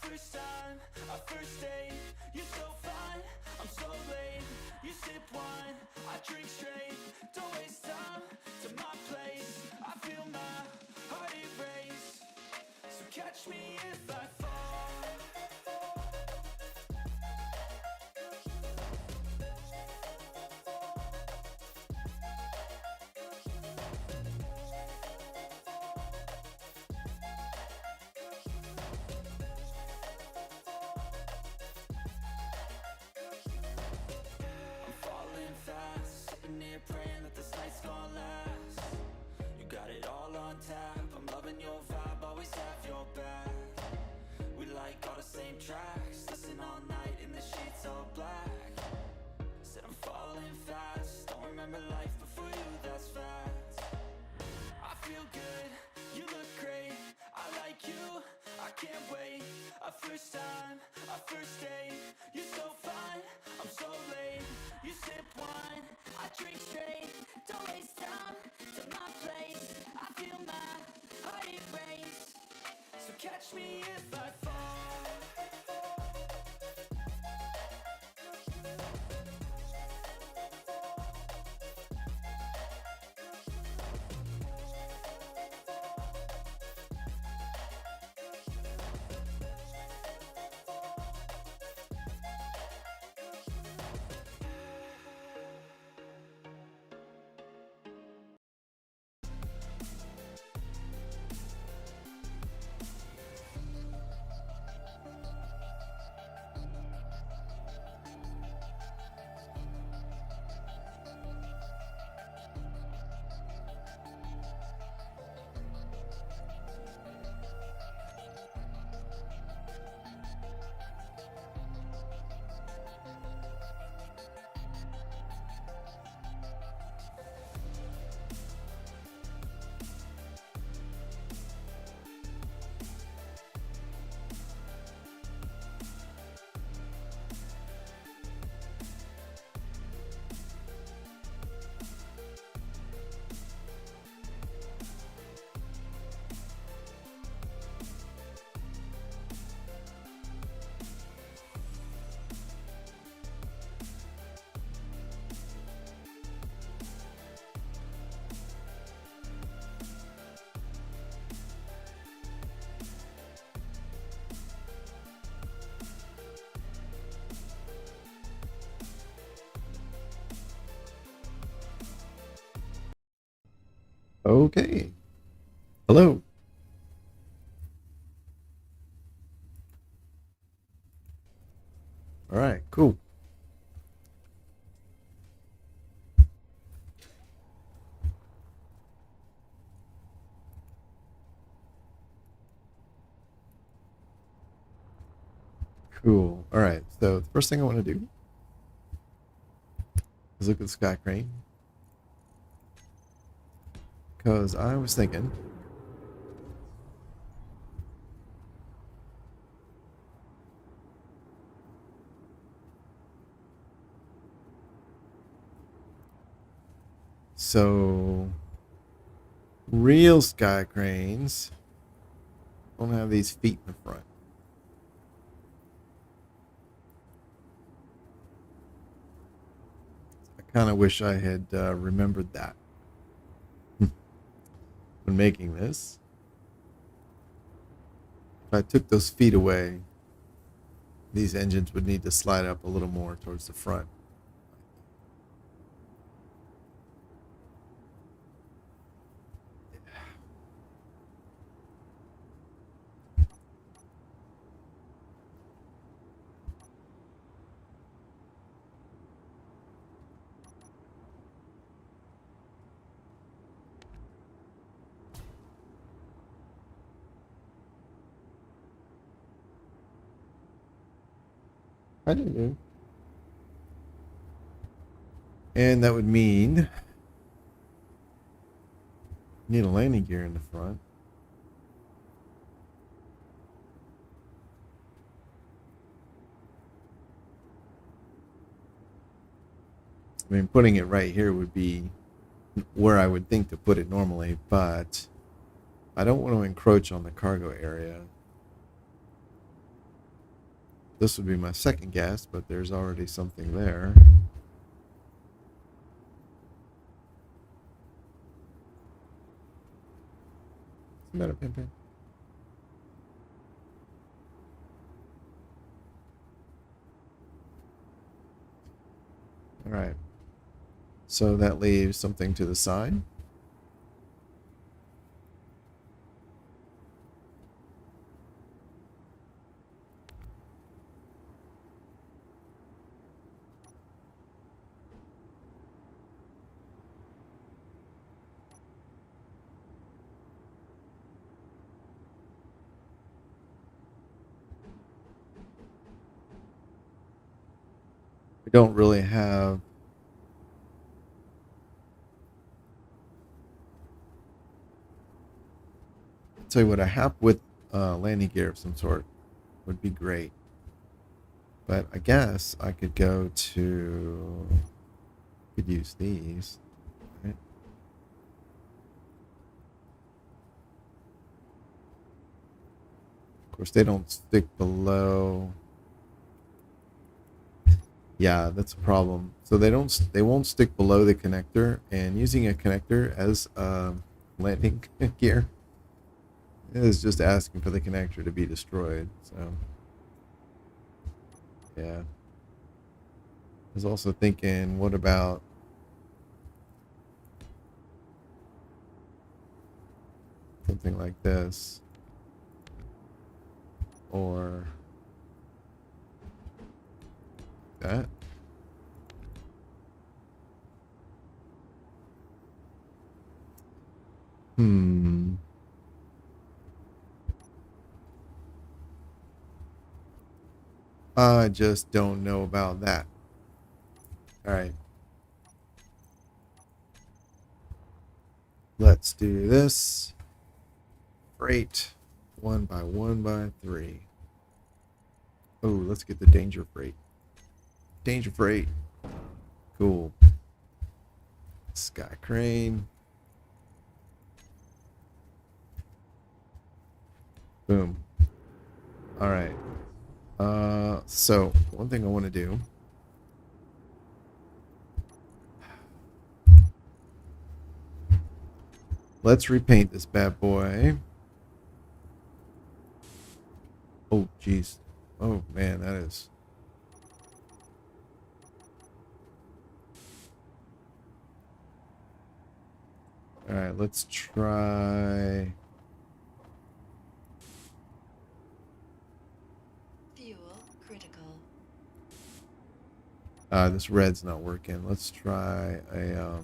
first time, our first date. You're so fine, I'm so late. You sip wine, I drink straight. Don't waste time to my place. I feel my heart erase. So catch me if I fall. Sitting here praying that this night's gonna last. You got it all on tap. I'm loving your vibe, always have your back. We like all the same tracks. Listen all night in the sheets all black. Said I'm falling fast. Don't remember life before you, that's facts. I feel good, you look great. I like you, I can't wait. A first time, a first date. You're so fine, I'm so late. You sip wine, I drink straight. Don't waste time to my place. I feel my heart erase. So catch me if I fall. Okay. Hello. All right, cool. Cool. All right, so the first thing I want to do is look at the sky crane. Because I was thinking, so real sky cranes don't have these feet in the front. I kind of wish I had remembered that when making this. If I took those feet away, these engines would need to slide up a little more towards the front. I didn't know. And that would mean you need a landing gear in the front. I mean, putting it right here would be where I would think to put it normally, but I don't want to encroach on the cargo area. This would be my second guess, but there's already something there. What's the matter, Pimpin? All right. So that leaves something to the side. We don't really have I'll tell you what, a hap with landing gear of some sort would be great. But I guess I could go to could use these. Right? Of course they don't stick below. Yeah, that's a problem. So they won't stick below the connector, and using a connector as landing gear is just asking for the connector to be destroyed. So yeah. I was also thinking, what about something like this? Or that? I just don't know about that. All right. Let's do this. Freight 1 by 1 by 3. Oh, let's get the danger freight. Danger freight. Cool. Sky crane. Boom. All right. So one thing I want to do. Let's repaint this bad boy. Oh, geez. Oh, man, that is. All right, let's try. Fuel critical. This red's not working. Let's try a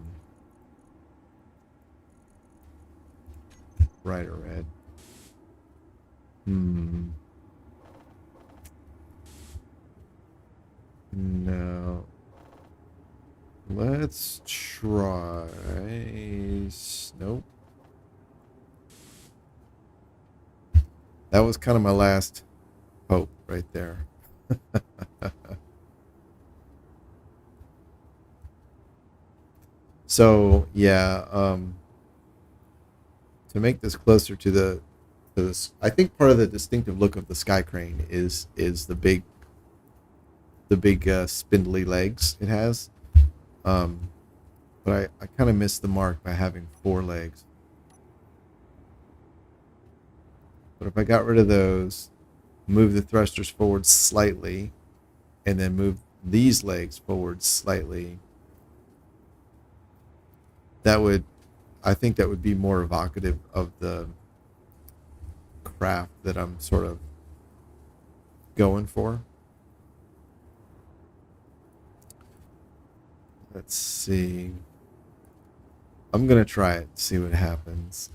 brighter red. No. Let's try. Nope. That was kind of my last hope right there. So yeah, to make this closer to this, I think part of the distinctive look of the sky crane is the big spindly legs it has. But I kind of missed the mark by having 4 legs. But if I got rid of those, move the thrusters forward slightly, and then move these legs forward slightly, I think that would be more evocative of the craft that I'm sort of going for. Let's see. I'm gonna try it, see what happens.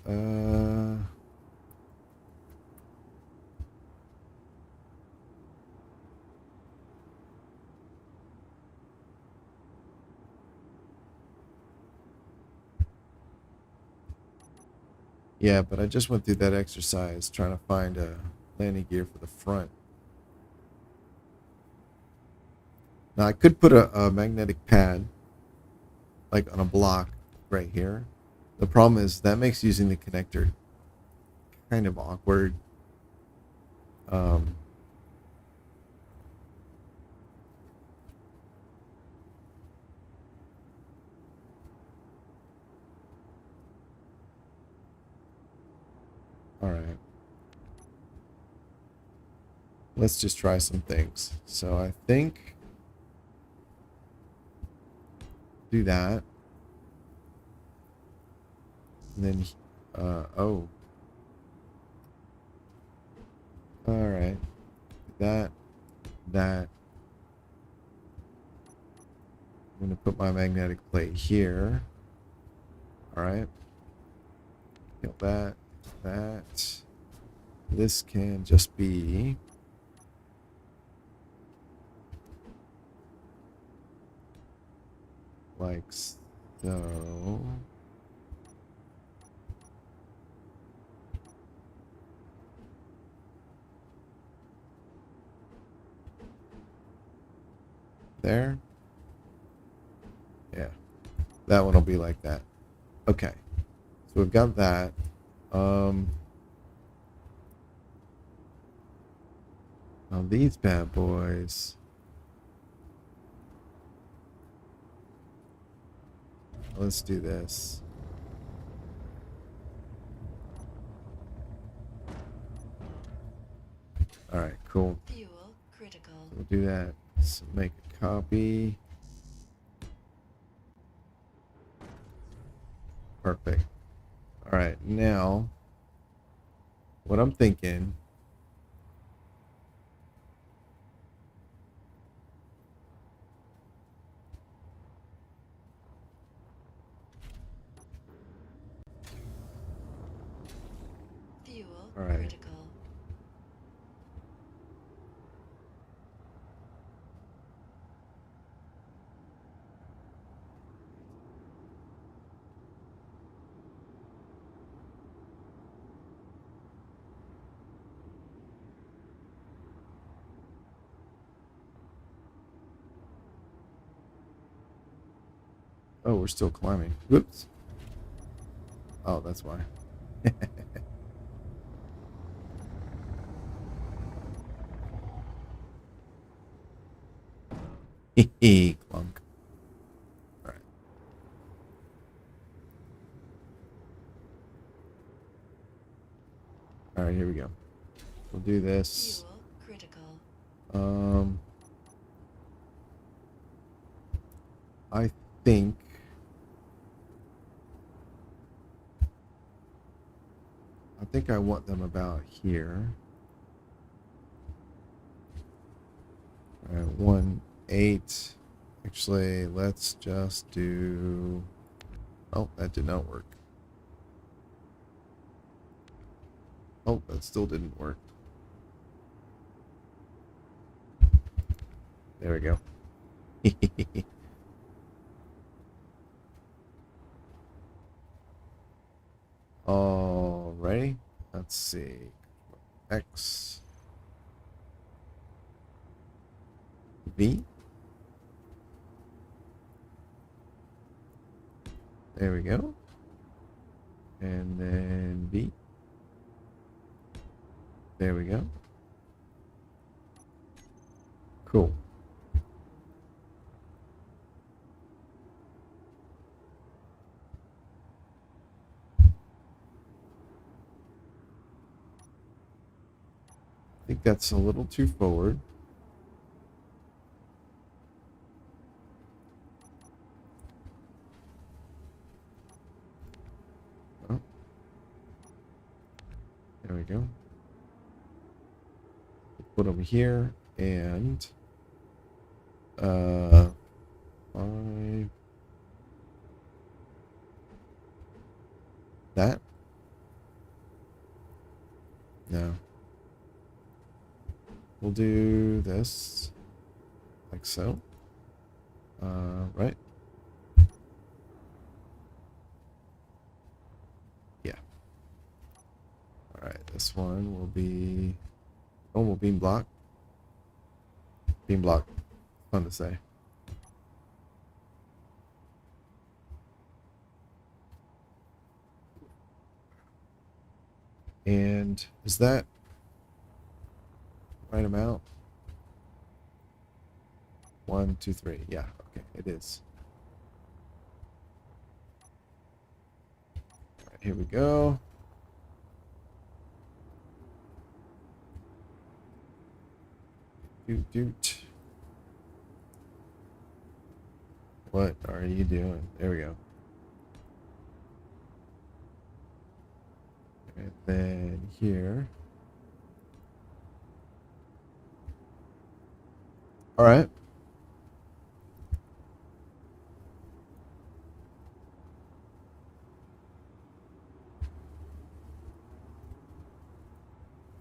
Yeah, but I just went through that exercise trying to find a landing gear for the front. Now I could put a magnetic pad like on a block right here. The problem is that makes using the connector kind of awkward. All right. Let's just try some things. So I think do that. And then, oh. All right. That. I'm going to put my magnetic plate here. All right. Kill that. This can just be like so. There. Yeah. That one will be like that. Okay. So we've got that. Now these bad boys. Let's do this. All right, cool. Fuel critical. So we'll do that. So make a copy. Perfect. All right, now what I'm thinking. Fuel All right. critical. Oh, we're still climbing. Whoops. Oh, that's why. Hehe, clunk. All right. All right, here we go. We'll do this. Fuel critical. I think I want them about here. All right, 1, 8. Actually, let's just do. Oh, that did not work. Oh, that still didn't work. There we go. Alrighty. Let's see. X. V. There we go. And then V. There we go. Cool. I think that's a little too forward. Oh. There we go. Put them here and 5. That? No. We'll do this like so. Right? Yeah. All right, this one will be normal beam block. Beam block. Fun to say. And is that right amount? 1, 2, 3. Yeah, okay, it is. All right, here we go. Doot. What are you doing? There we go. And then here. All right.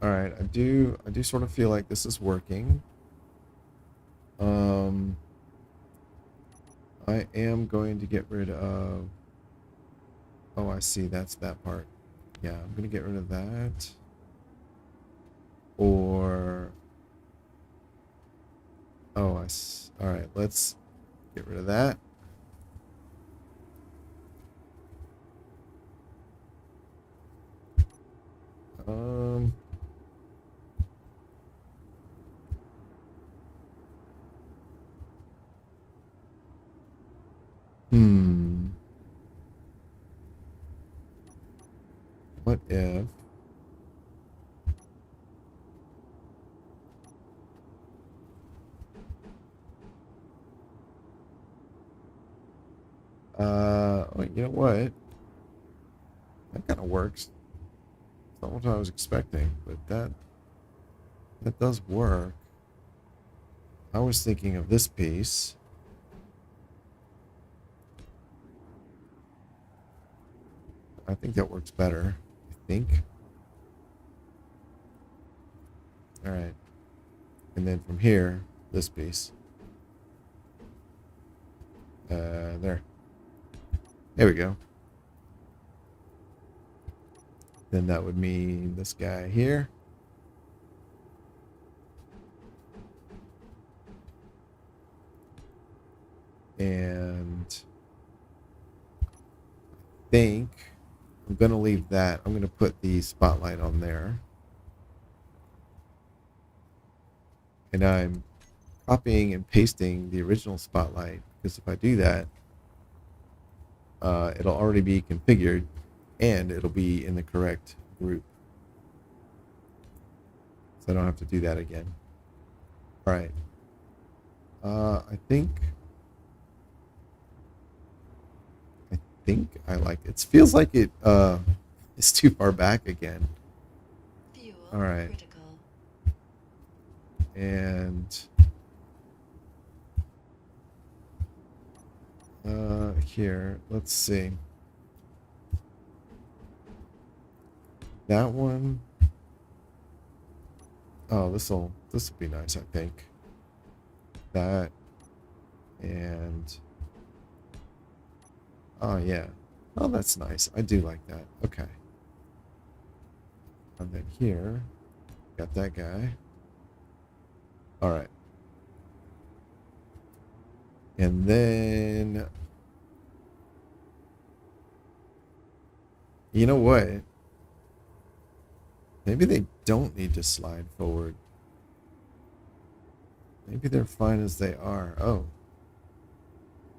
All right. I do sort of feel like this is working. I am going to get rid of. Oh, I see. That's that part. Yeah, I'm going to get rid of that. Or. Oh, all right. Let's get rid of that. Um. What if? Oh, you know what? That kind of works. It's not what I was expecting, but that does work. I was thinking of this piece. I think that works better. I think. All right. And then from here, this piece. There. There we go. Then that would mean this guy here. And I think I'm going to leave that. I'm going to put the spotlight on there. And I'm copying and pasting the original spotlight, because if I do that, it'll already be configured and it'll be in the correct group. So I don't have to do that again. All right. I think I like it. It feels like it is too far back again. Fuel All right. critical. And here, let's see. That one. Oh, this will be nice, I think. That and oh yeah. Oh, that's nice. I do like that. Okay. And then here, got that guy. All right. And then, you know what? Maybe they don't need to slide forward. Maybe they're fine as they are. Oh.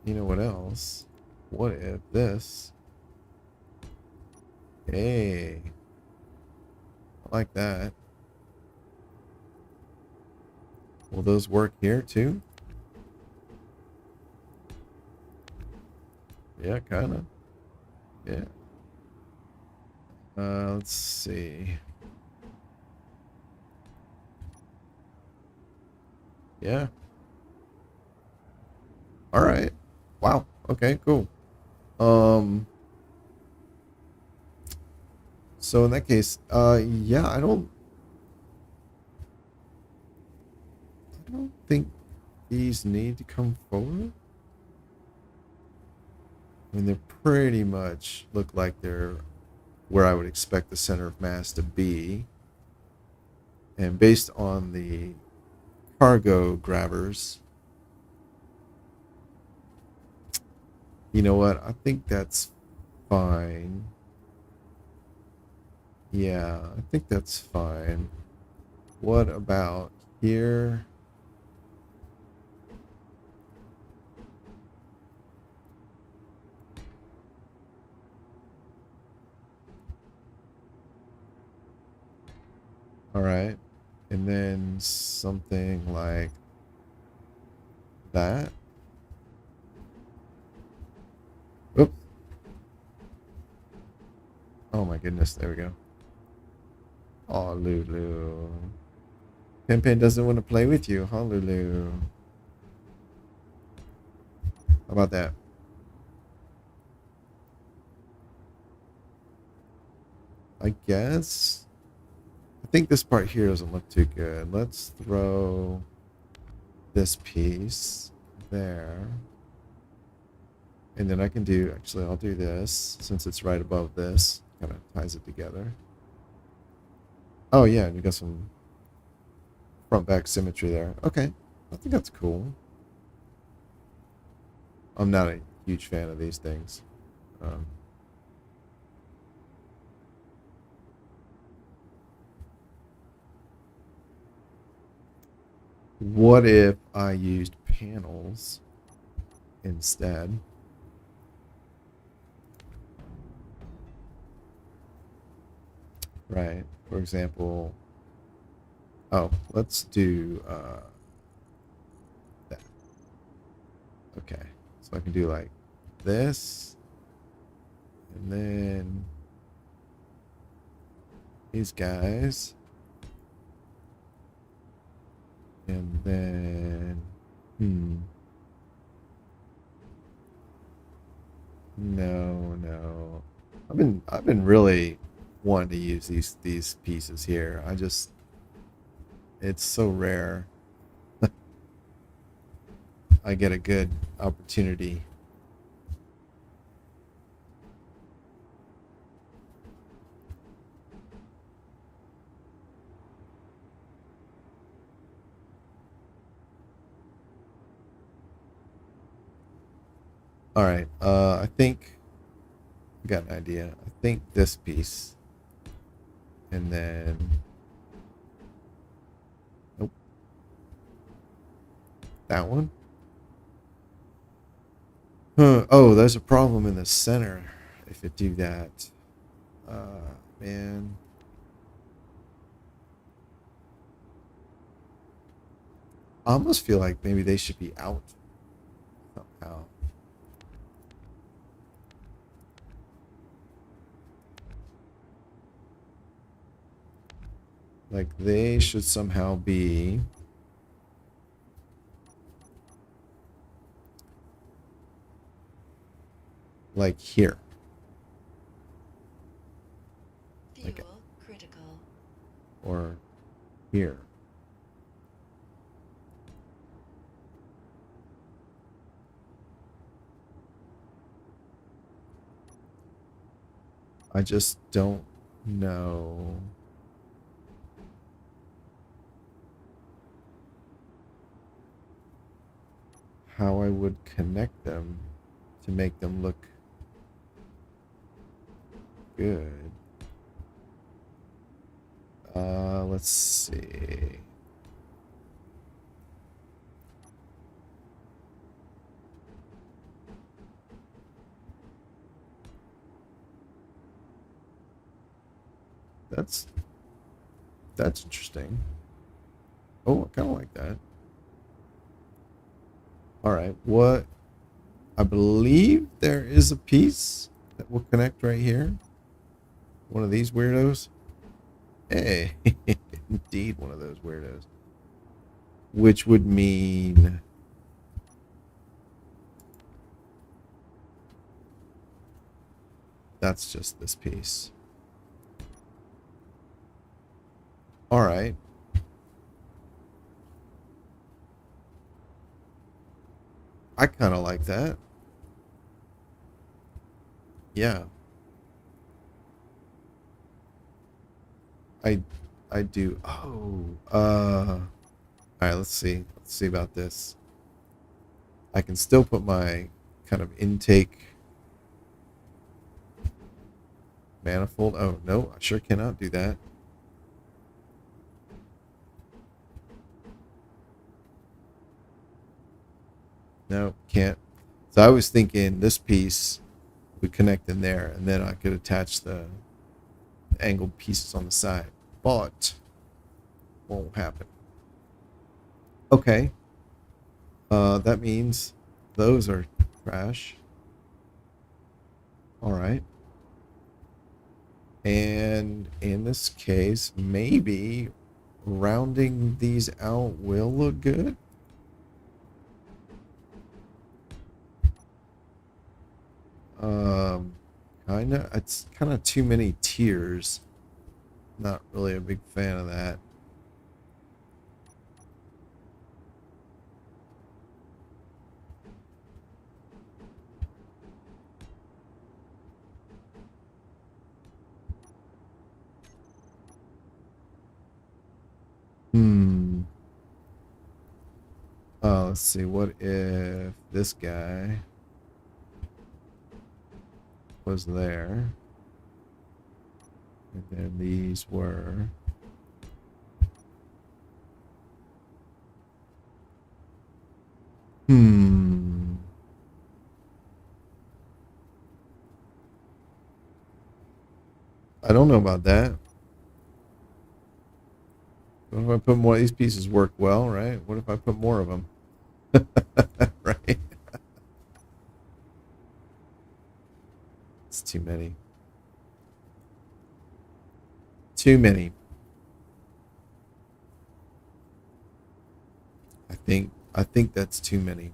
You know what else? What if this? Hey. I like that. Will those work here too? Yeah, kind of. Yeah. Let's see. Yeah. All right. Wow. Okay, cool. So in that case, yeah, I don't think these need to come forward. I mean, they pretty much look like they're where I would expect the center of mass to be. And based on the cargo grabbers, you know what? I think that's fine. Yeah, I think that's fine. What about here? All right. And then something like that. Oops. Oh my goodness, there we go. Oh, Lulu. Pimpin doesn't want to play with you, huh, Lulu? How about that? I guess. I think this part here doesn't look too good. Let's throw this piece there. And then I can do, actually, I'll do this since it's right above this. Kind of ties it together. Oh, yeah, and you got some front back symmetry there. Okay, I think that's cool. I'm not a huge fan of these things. What if I used panels instead? Right. For example, oh, let's do that. Okay. So I can do like this, and then these guys, and then no. I've been really wanting to use these pieces here. It's so rare I get a good opportunity. All right. I think I got an idea. I think this piece, and then nope, that one. Oh, there's a problem in the center if it do that. Man. I almost feel like maybe they should be out somehow. Like they should somehow be like here. Fuel Like, critical. or here. I just don't know. How I would connect them to make them look good. Let's see. That's interesting. Oh, I kind of like that. All right, what? I believe there is a piece that will connect right here. One of these weirdos. Hey, indeed one of those weirdos. Which would mean that's just this piece. All right. I kind of like that. Yeah. I do. Oh. All right, let's see. Let's see about this. I can still put my kind of intake manifold. Oh, no, I sure cannot do that. No, can't. So I was thinking this piece would connect in there, and then I could attach the angled pieces on the side. But won't happen. Okay. That means those are trash. All right. And in this case, maybe rounding these out will look good. It's kind of too many tiers. Not really a big fan of that. Let's see. What if this guy was there? And then these were. I don't know about that. What if I put more? These pieces work well, right? What if I put more of them? Right? It's too many. Too many. I think that's too many.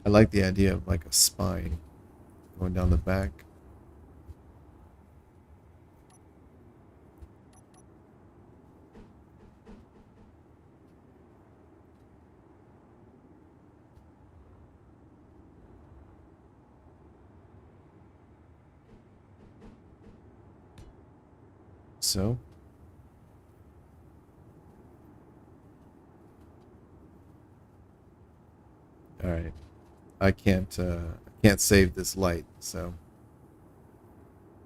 I like the idea of like a spine going down the back. So all right. I can't save this light, so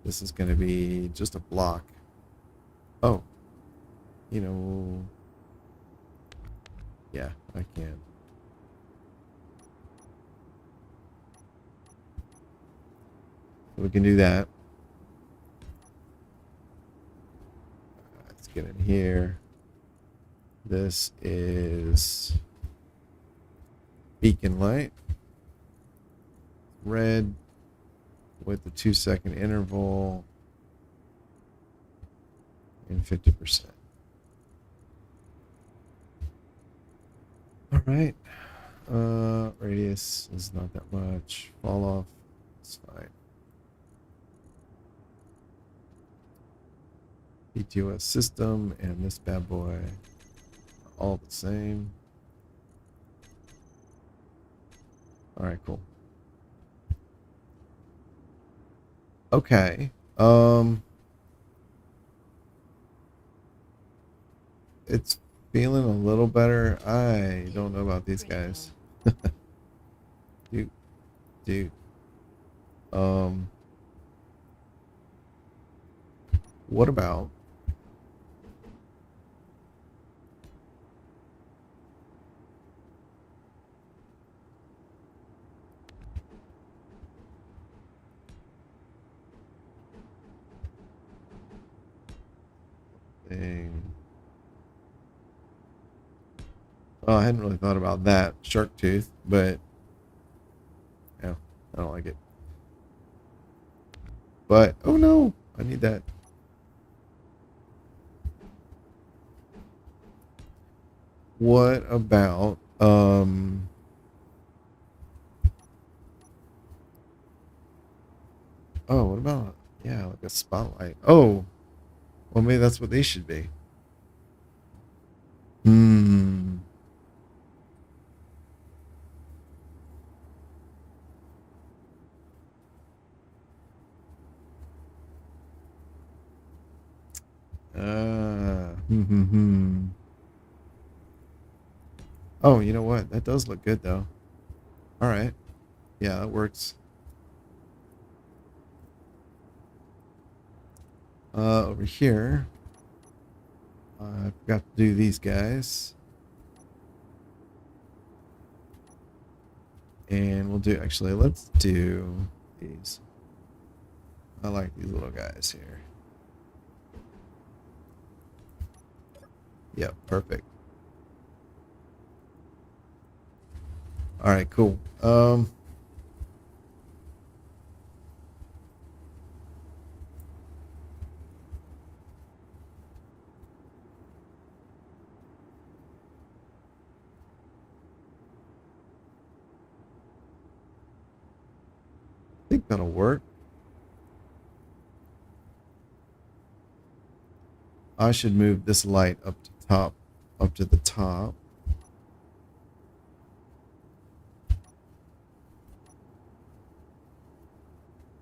this is going to be just a block. Oh, you know, yeah, I can. We can do that. Let's get in here. This is beacon light. Red with the 2-second interval and 50%. All right. Radius is not that much. Fall off, it's fine. VTOL system and this bad boy are all the same. All right, cool. Okay. It's feeling a little better. I don't know about these guys. Dude. What about thing? Oh, I hadn't really thought about that shark tooth, but yeah, I don't like it. But oh no, I need that. What about oh, what about yeah, like a spotlight? Oh, well maybe that's what they should be. Hmm. Oh, you know what? That does look good though. All right. Yeah, that works. Over here, I forgot to do these guys. And we'll do, actually, let's do these. I like these little guys here. Yep, perfect. All right, cool. I think that'll work. I should move this light up to the top.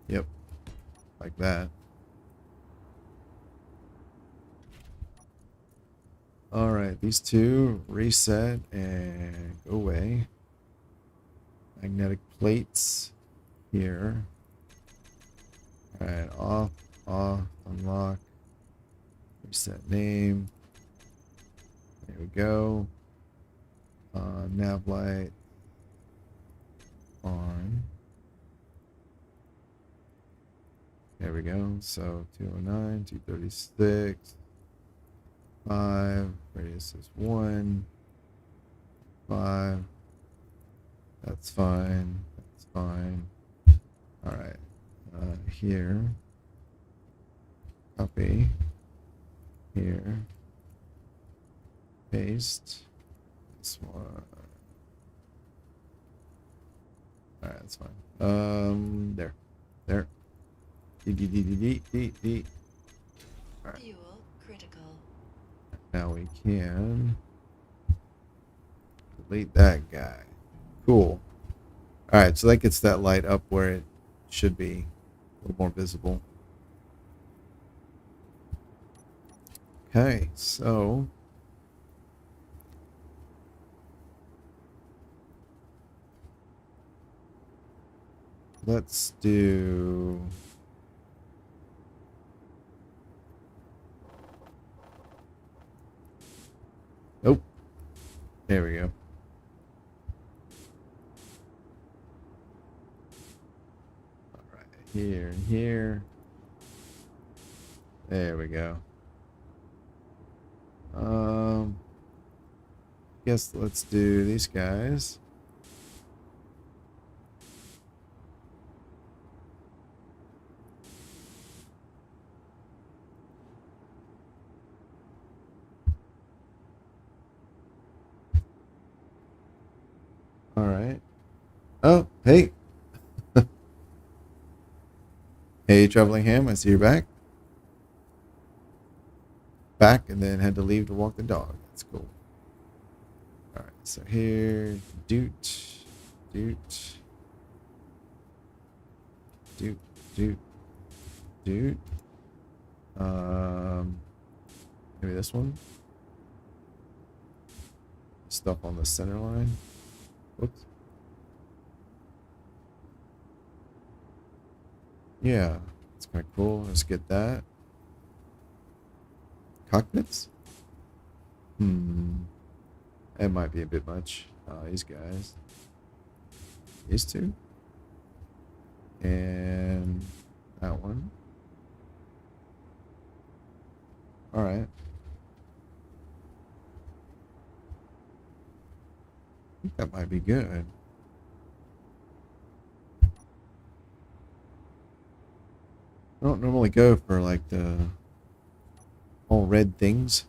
Yep, like that. All right, these two reset and go away. Magnetic plates here. All right, off, unlock, reset name. There we go. Nav light on. There we go. So 209, 236, 5. Radius is 1, 5. That's fine. That's fine. All right. Here. Copy. Here. Paste. This one. All right, that's fine. There. D. All right. Fuel critical. Now we can delete that guy. Cool. All right, so that gets that light up where it should be, a little more visible. Okay, so let's do nope. There we go. All right, here and here. There we go. Guess let's do these guys. All right. Oh, hey. Hey, Traveling Ham, I see you're back. Back and then had to leave to walk the dog. That's cool. All right, so here, doot. Maybe this one. Stuff on the center line. Whoops. Yeah, it's kind of cool. Let's get that. Cockpits? That might be a bit much. These guys. These two. And that one. Alright. I think that might be good. I don't normally go for like the all red things.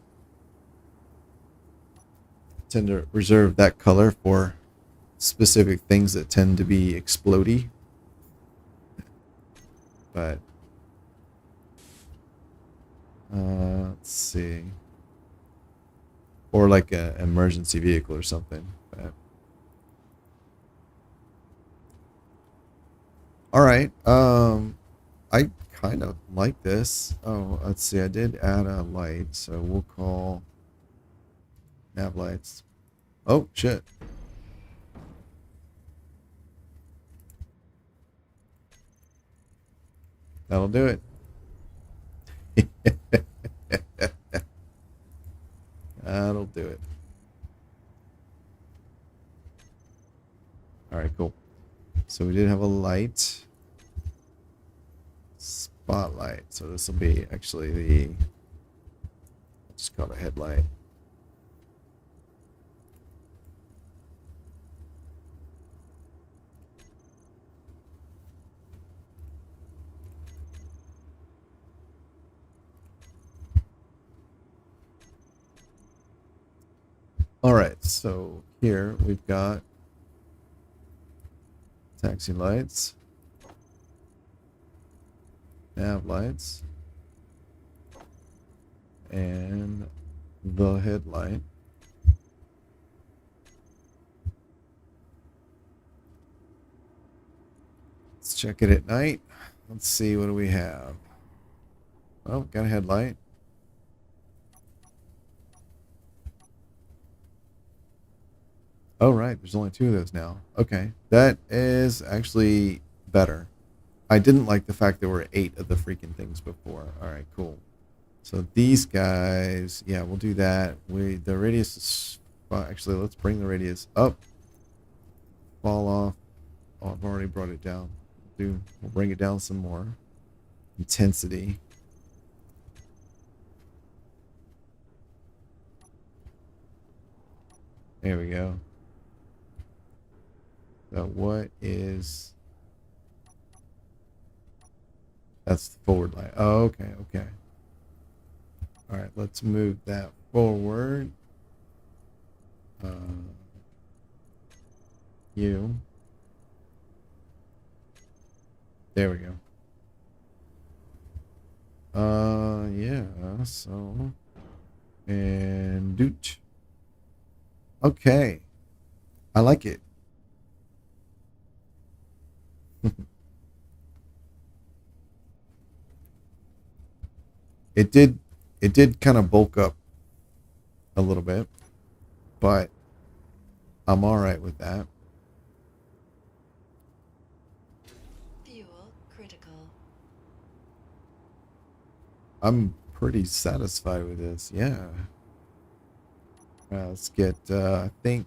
I tend to reserve that color for specific things that tend to be explodey. But let's see. Or like an emergency vehicle or something. But all right. I kind of like this. Oh, let's see. I did add a light, so we'll call nav lights. Oh, shit. That'll do it. do it. All right, cool. So we did have a light. Spotlight. So this will be actually the, just call it a headlight. All right, so here we've got taxi lights, nav lights, and the headlight. Let's check it at night. Let's see, what do we have? Oh, got a headlight. Oh, right. There's only 2 of those now. Okay. That is actually better. I didn't like the fact there were 8 of the freaking things before. All right, cool. So these guys, yeah, we'll do that. The radius is, well, actually, let's bring the radius up. Fall off. Oh, I've already brought it down. We'll bring it down some more. Intensity. There we go. So what is... That's the forward light. Oh, okay, okay. All right, let's move that forward. You. There we go. Yeah, so... And doot. Okay. I like it. It did kind of bulk up a little bit, but I'm all right with that. Fuel critical. I'm pretty satisfied with this. Yeah. Let's get, I think,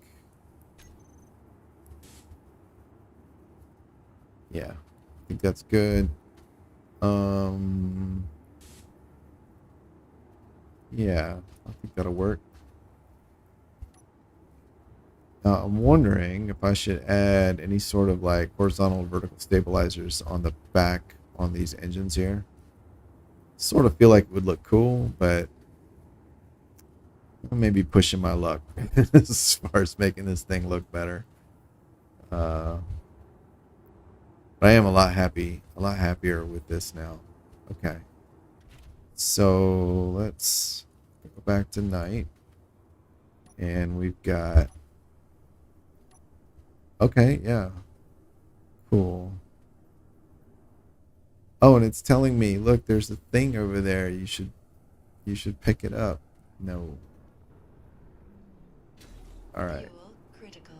yeah, I think that's good. Yeah, I think that'll work. Now, I'm wondering if I should add any sort of like horizontal and vertical stabilizers on the back on these engines here. Sort of feel like it would look cool, but I may be pushing my luck as far as making this thing look better. But I am a lot happier with this now. Okay. So let's go back to night. And we've got... Okay, yeah. Cool. Oh, and it's telling me, look, there's a thing over there. You should pick it up. No. All right. Fuel critical.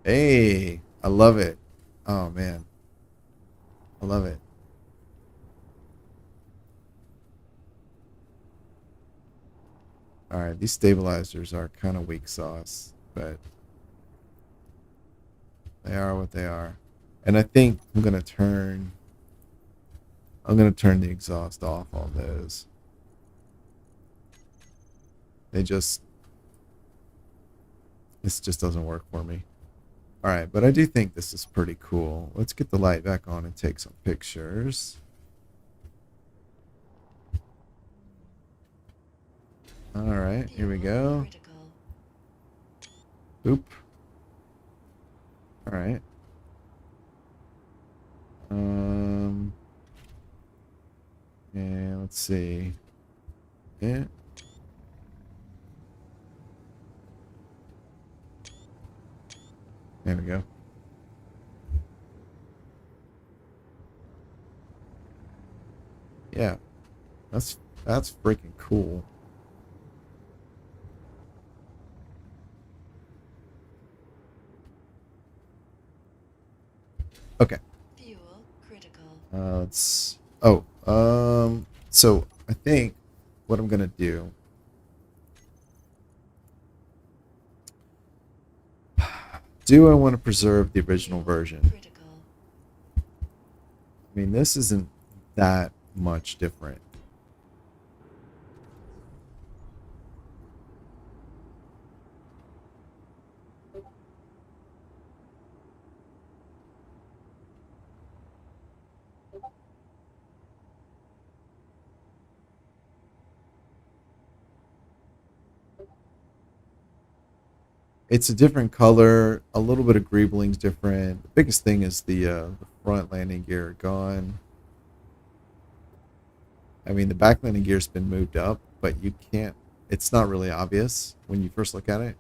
Hey, I love it. Oh man. I love it. All right, these stabilizers are kind of weak sauce, but they are what they are. And I think I'm gonna turn the exhaust off on those. This just doesn't work for me. All right, but I do think this is pretty cool. Let's get the light back on and take some pictures. All right, here we go. Critical. Oop. All right. And let's see. Yeah. There we go. Yeah. That's freaking cool. Okay. Fuel critical. So I think what I'm gonna do do I want to preserve the original version? Critical. I mean, this isn't that much different. It's a different color. A little bit of greebling's different. The biggest thing is the front landing gear gone. I mean, the back landing gear's been moved up, but you can't. It's not really obvious when you first look at it.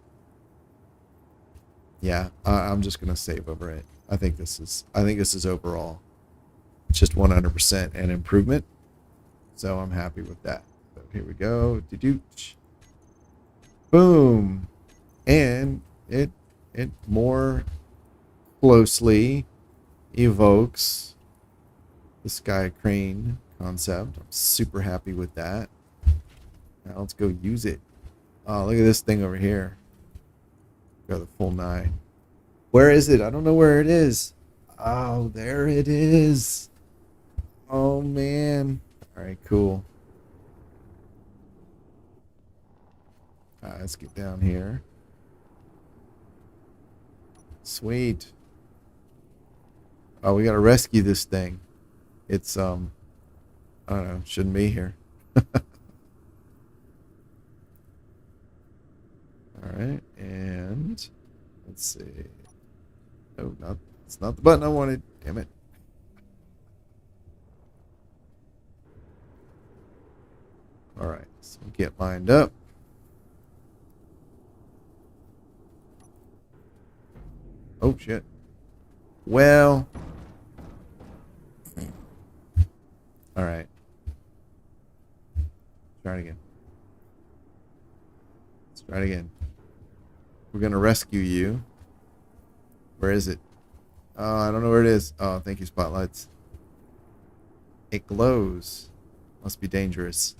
Yeah, I'm just gonna save over it. I think this is overall just 100% an improvement. So I'm happy with that. So here we go. Boom. And it more closely evokes the sky crane concept. I'm super happy with that. Now let's go use it. Oh, look at this thing over here. Go the full 9. Where is it? I don't know where it is. Oh, there it is. Oh man. All right, cool. All right, let's get down here. Sweet. Oh, we gotta rescue this thing. It's I don't know, shouldn't be here. All right, and let's see. Oh, it's not the button I wanted. Damn it. All right, so get lined up. Oh shit. Well. All right. Try it again. Let's try it again. We're gonna rescue you. Where is it? Oh, I don't know where it is. Oh, thank you, spotlights. It glows. Must be dangerous.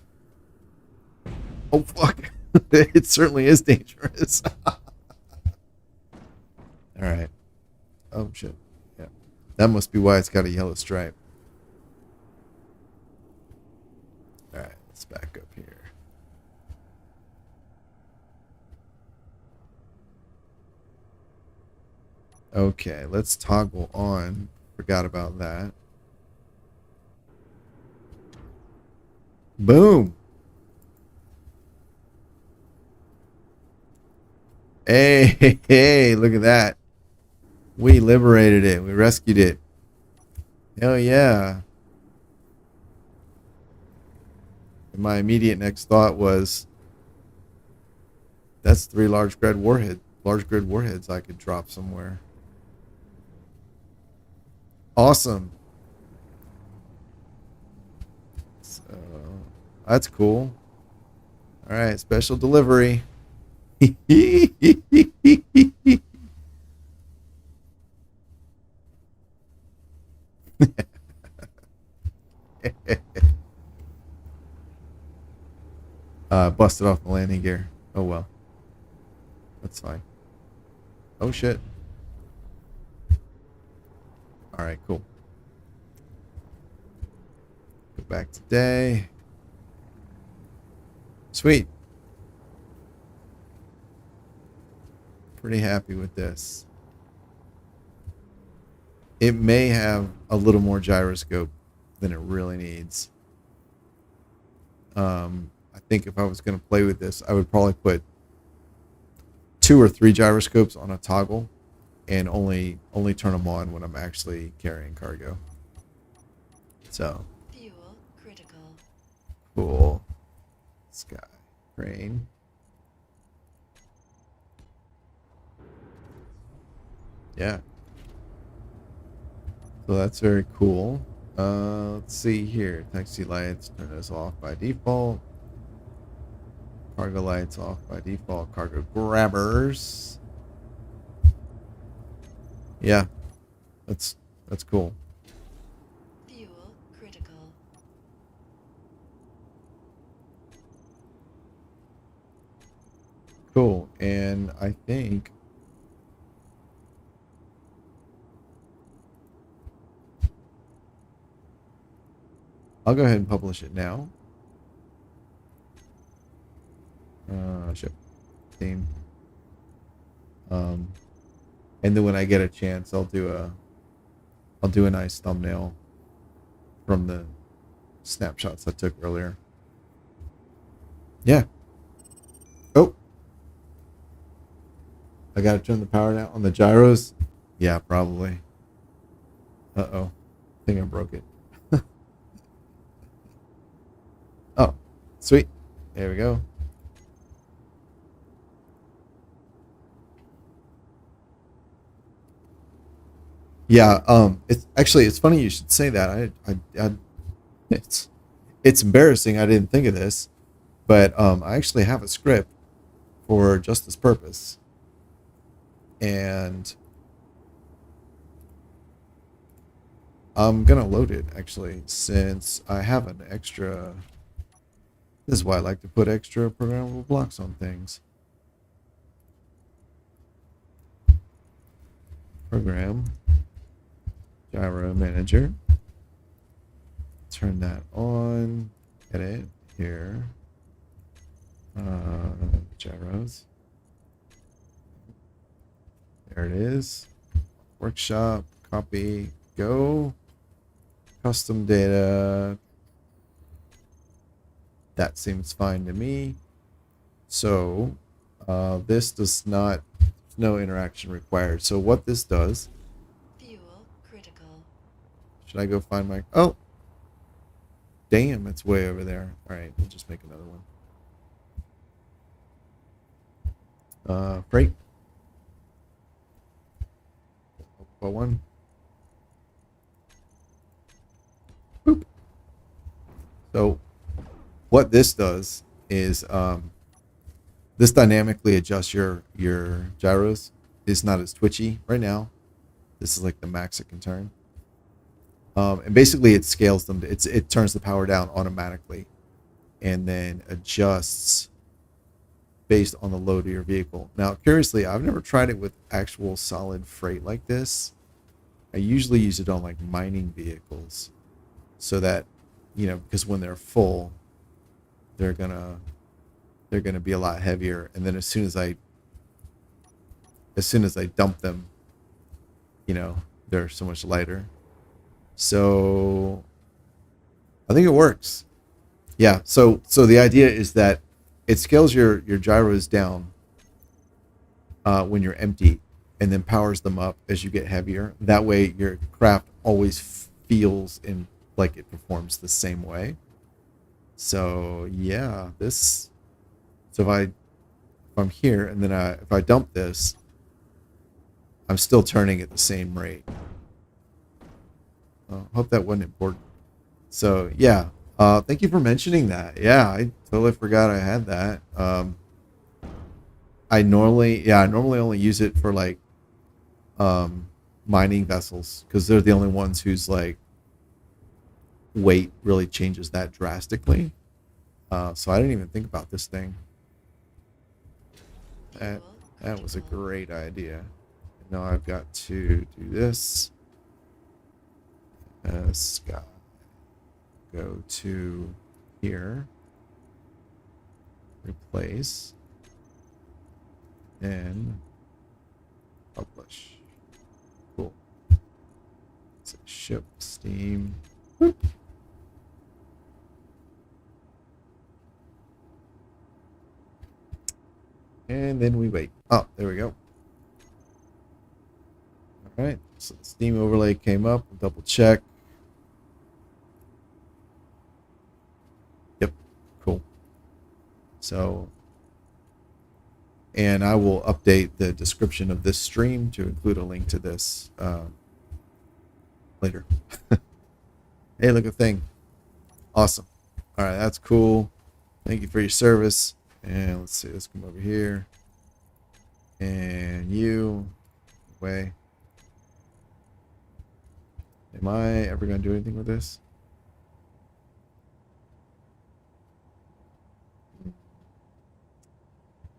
Oh fuck. It certainly is dangerous. All right. Oh shit. Yeah. That must be why it's got a yellow stripe. All right, let's back up here. Okay, let's toggle on. Forgot about that. Boom. Hey, hey, look at that. We liberated it. We rescued it. Hell yeah. And my immediate next thought was, that's 3 large grid warheads I could drop somewhere. Awesome. So, that's cool. All right, special delivery. Busted off the landing gear. Oh well. That's fine. Oh shit. Alright, cool. Go back to day. Sweet. Pretty happy with this. It may have a little more gyroscope than it really needs. I think if I was going to play with this, I would probably put 2 or 3 gyroscopes on a toggle and only turn them on when I'm actually carrying cargo. So Fuel critical. cool. Sky crane. Yeah. So that's very cool. Let's see here. Taxi lights, turn those off by default. Cargo lights off by default. Cargo grabbers. Yeah. That's cool. Fuel critical. Cool. And I think I'll go ahead and publish it now. Ship theme. And then when I get a chance, I'll do a nice thumbnail from the snapshots I took earlier. Yeah. Oh, I gotta turn the power down on the gyros. Yeah, probably. Uh-oh. I think I broke it. Oh, sweet. There we go. Yeah, it's funny you should say that. It's embarrassing I didn't think of this, but I actually have a script for just this purpose. And I'm gonna load it actually, since I have an extra. This is why I like to put extra programmable blocks on things. Program Gyro Manager. Turn that on. Edit here. Gyros. There it is. Workshop. Copy. Go. Custom data. That seems fine to me. So this does not, no interaction required. So what this does, Fuel critical. should I go find my, oh, damn, it's way over there. All right, we'll just make another one. Freight. One. Boop. So what this does is this dynamically adjusts your gyros. It's not as twitchy right now. This is like the max it can turn. And basically it scales them. It turns the power down automatically and then adjusts based on the load of your vehicle. Now, curiously, I've never tried it with actual solid freight like this. I usually use it on like mining vehicles so that, you know, because when they're full, they're gonna be a lot heavier, and then as soon as I dump them, you know, they're so much lighter. So I think it works. Yeah, so the idea is that it scales your gyros down when you're empty, and then powers them up as you get heavier. That way your craft always feels in like it performs the same way. So yeah, this. So if I'm here and then if I dump this, I'm still turning at the same rate. Hope that wasn't important. So yeah, thank you for mentioning that. Yeah, I totally forgot I had that. I normally only use it for like mining vessels because they're the only ones whose like weight really changes that drastically. So I didn't even think about this thing. That was a great idea. Now I've got to do this. Sky. Go to here. Replace. And publish. Cool. So ship Steam. Whoop. And then we wait. Oh, there we go. All right. So the Steam overlay came up. Double check. Yep. Cool. So, and I will update the description of this stream to include a link to this later. Hey, look, a thing. Awesome. All right. That's cool. Thank you for your service. And let's see, let's come over here. And you, away. Am I ever going to do anything with this?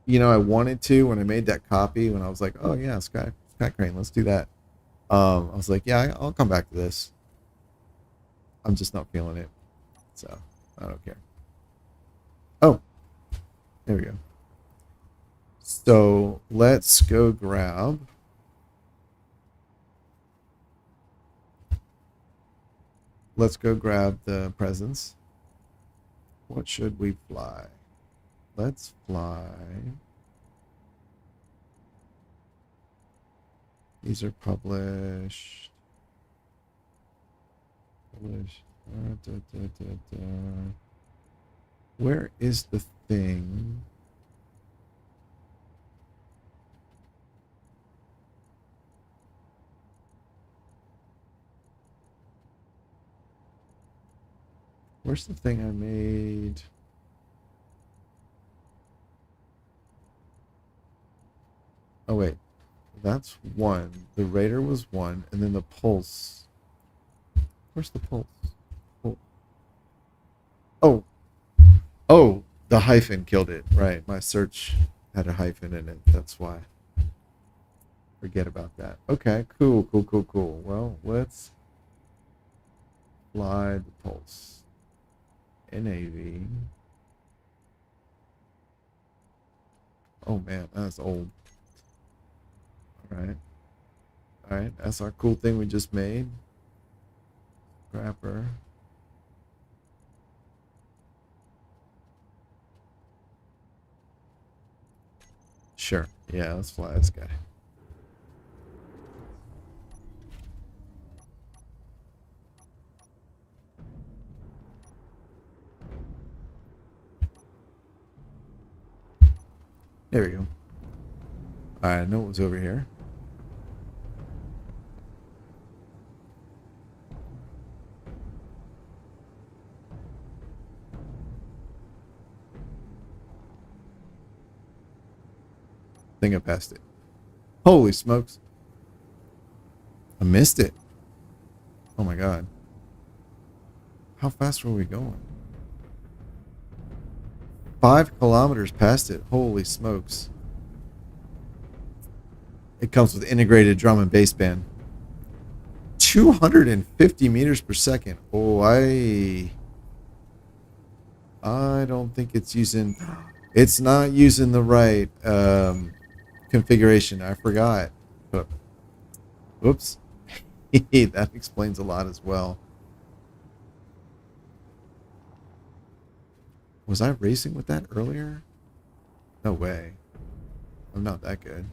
You know, I wanted to when I made that copy, when I was like, oh yeah, Sky Crane, let's do that. I was like, yeah, I'll come back to this. I'm just not feeling it. So I don't care. Oh, there we go. So let's go grab. Let's go grab the presents. What should we fly? Let's fly. These are published. Where is the thing? Where's the thing I made? Oh, wait. That's one. The radar was one. And then the pulse. Where's the pulse? Oh. Oh. Oh, the hyphen killed it. Right. My search had a hyphen in it. That's why. Forget about that. Okay. Cool. Well, let's fly the pulse. NAV. Oh, man. That's old. All right. That's our cool thing we just made. Scrapper. Sure. Yeah, let's fly this guy. There we go. I know it was over here. I think I passed it. Holy smokes. I missed it. Oh my god. How fast were we going? 5 kilometers past it. Holy smokes. It comes with integrated drum and bass band. 250 meters per second. Oh, I don't think it's using... It's not using the right configuration. I forgot. But, whoops. That explains a lot as well. Was I racing with that earlier? No way. I'm not that good.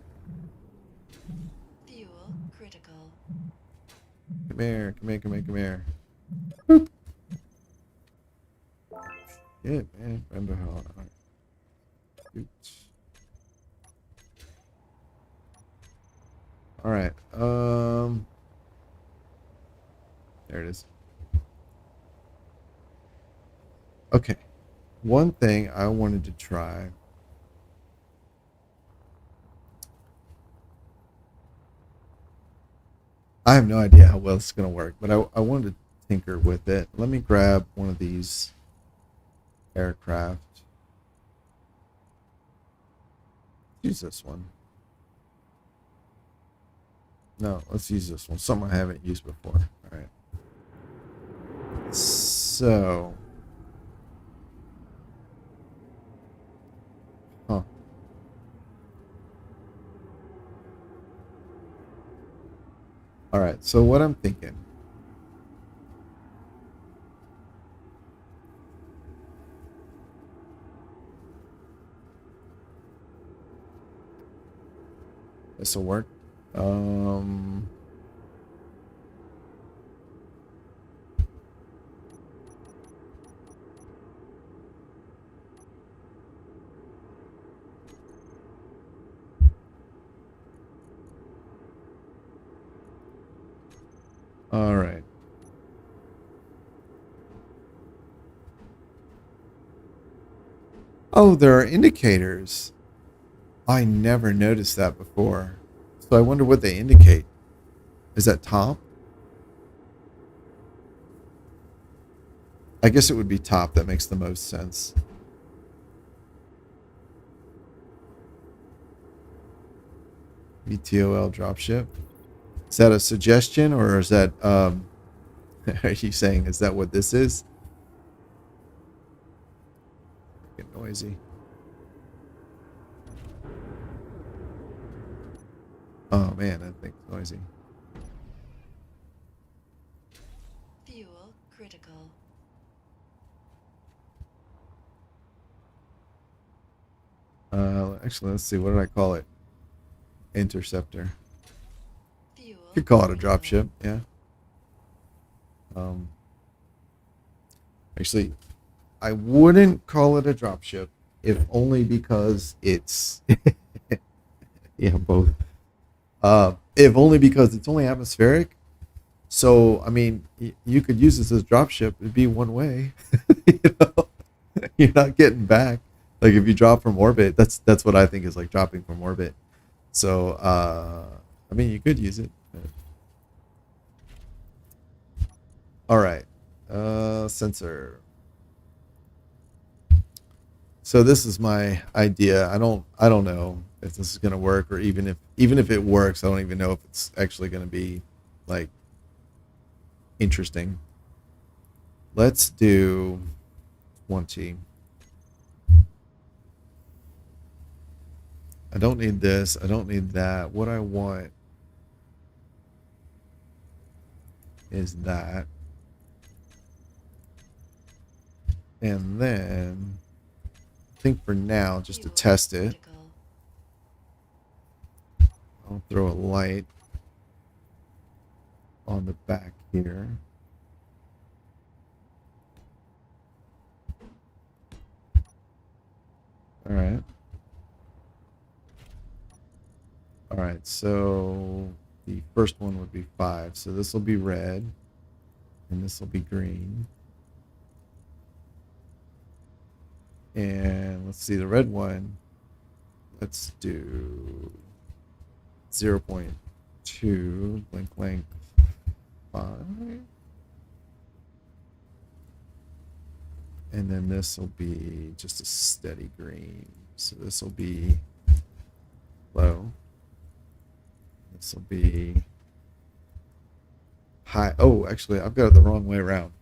Fuel critical. Come here. Boop. Yeah, man. Remember how... All right. There it is. Okay. One thing I wanted to try. I have no idea how well it's going to work, but I wanted to tinker with it. Let me grab one of these aircraft. Use this one. No, let's use this one. Something I haven't used before. All right. So. Huh. All right. So what I'm thinking. This will work. All right. Oh, there are indicators. I never noticed that before. So I wonder what they indicate. Is that top? I guess it would be top. That makes the most sense. VTOL dropship. Is that a suggestion or is that, are you saying, is that what this is? noisy. Oh man, that thing's noisy. Fuel critical. Actually, let's see. What did I call it? Interceptor. Fuel Could call it a critical. dropship. Yeah. Actually, I wouldn't call it a dropship, if only because it's yeah, both. If only because it's only atmospheric. So I mean, you could use this as a dropship. It'd be one way. You know? You're not getting back. Like if you drop from orbit, that's what I think is like dropping from orbit. So I mean, you could use it. All right. Sensor. So this is my idea. I don't know if this is gonna work, or even if it works, I don't even know if it's actually gonna be like interesting. Let's do 20. I don't need this. I don't need that. What I want is that. And then I think for now, just to Fuel test it, critical. I'll throw a light on the back here. All right. All right, so the first one would be 5. So this will be red, and this will be green. And let's see, the red one, let's do 0.2, blink length 5. And then this will be just a steady green. So this will be low. This will be high. Oh, actually, I've got it the wrong way around.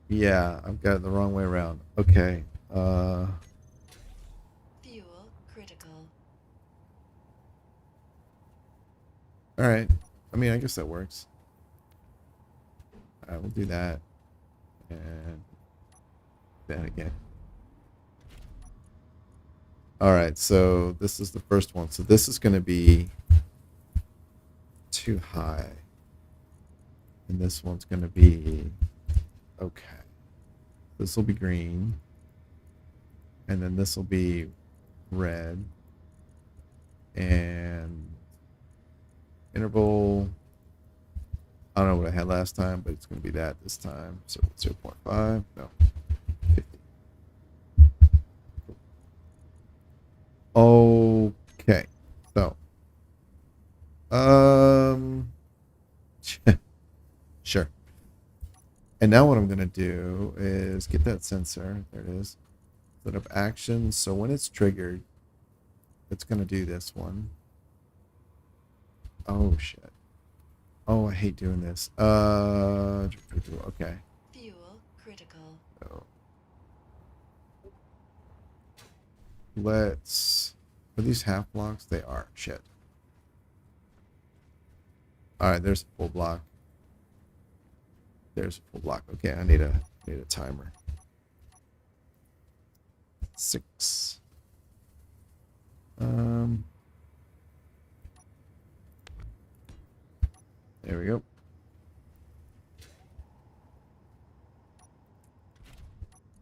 Yeah, I've got it the wrong way around. Okay. Fuel critical. All right. I mean, I guess that works. All right, we'll do that. And that again. All right, so this is the first one. So this is going to be too high. And this one's going to be okay. This will be green. And then this will be red. And interval, I don't know what I had last time, but it's going to be that this time. So 0.5, no, 50. Okay, so, sure. And now what I'm going to do is get that sensor. There it is. Set up action. So when it's triggered, it's going to do this one. Oh, shit. Oh, I hate doing this. Okay. Fuel critical. So let's. Are these half blocks? They are. Shit. All right. There's a full block. There's a full block. Okay. I need a timer. 6. There we go.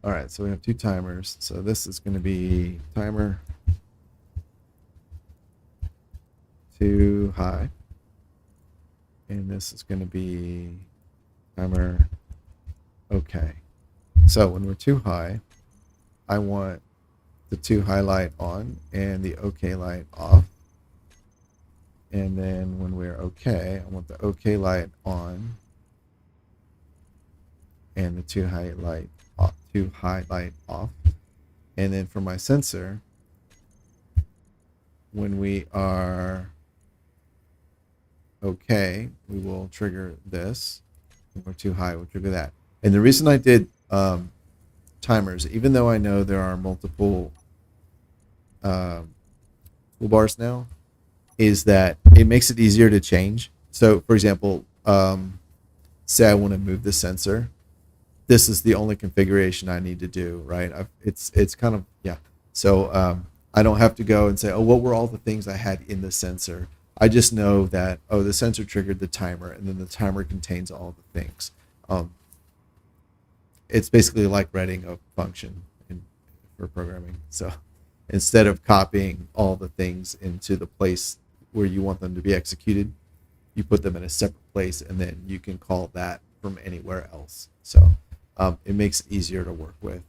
All right, so we have 2 timers. So this is going to be timer too high. And this is going to be timer okay. So when we're too high, I want the too high light on and the okay light off. And then when we're okay, I want the okay light on and the too high light off. And then for my sensor, when we are okay, we will trigger this. If we're too high, we'll trigger that. And the reason I did timers, even though I know there are multiple toolbars now, is that it makes it easier to change. So, for example, say I want to move the sensor. This is the only configuration I need to do, right? It's kind of, yeah. So I don't have to go and say, oh, what were all the things I had in the sensor? I just know that, oh, the sensor triggered the timer, and then the timer contains all the things. It's basically like writing a function for programming. So instead of copying all the things into the place where you want them to be executed, you put them in a separate place, and then you can call that from anywhere else. So it makes it easier to work with.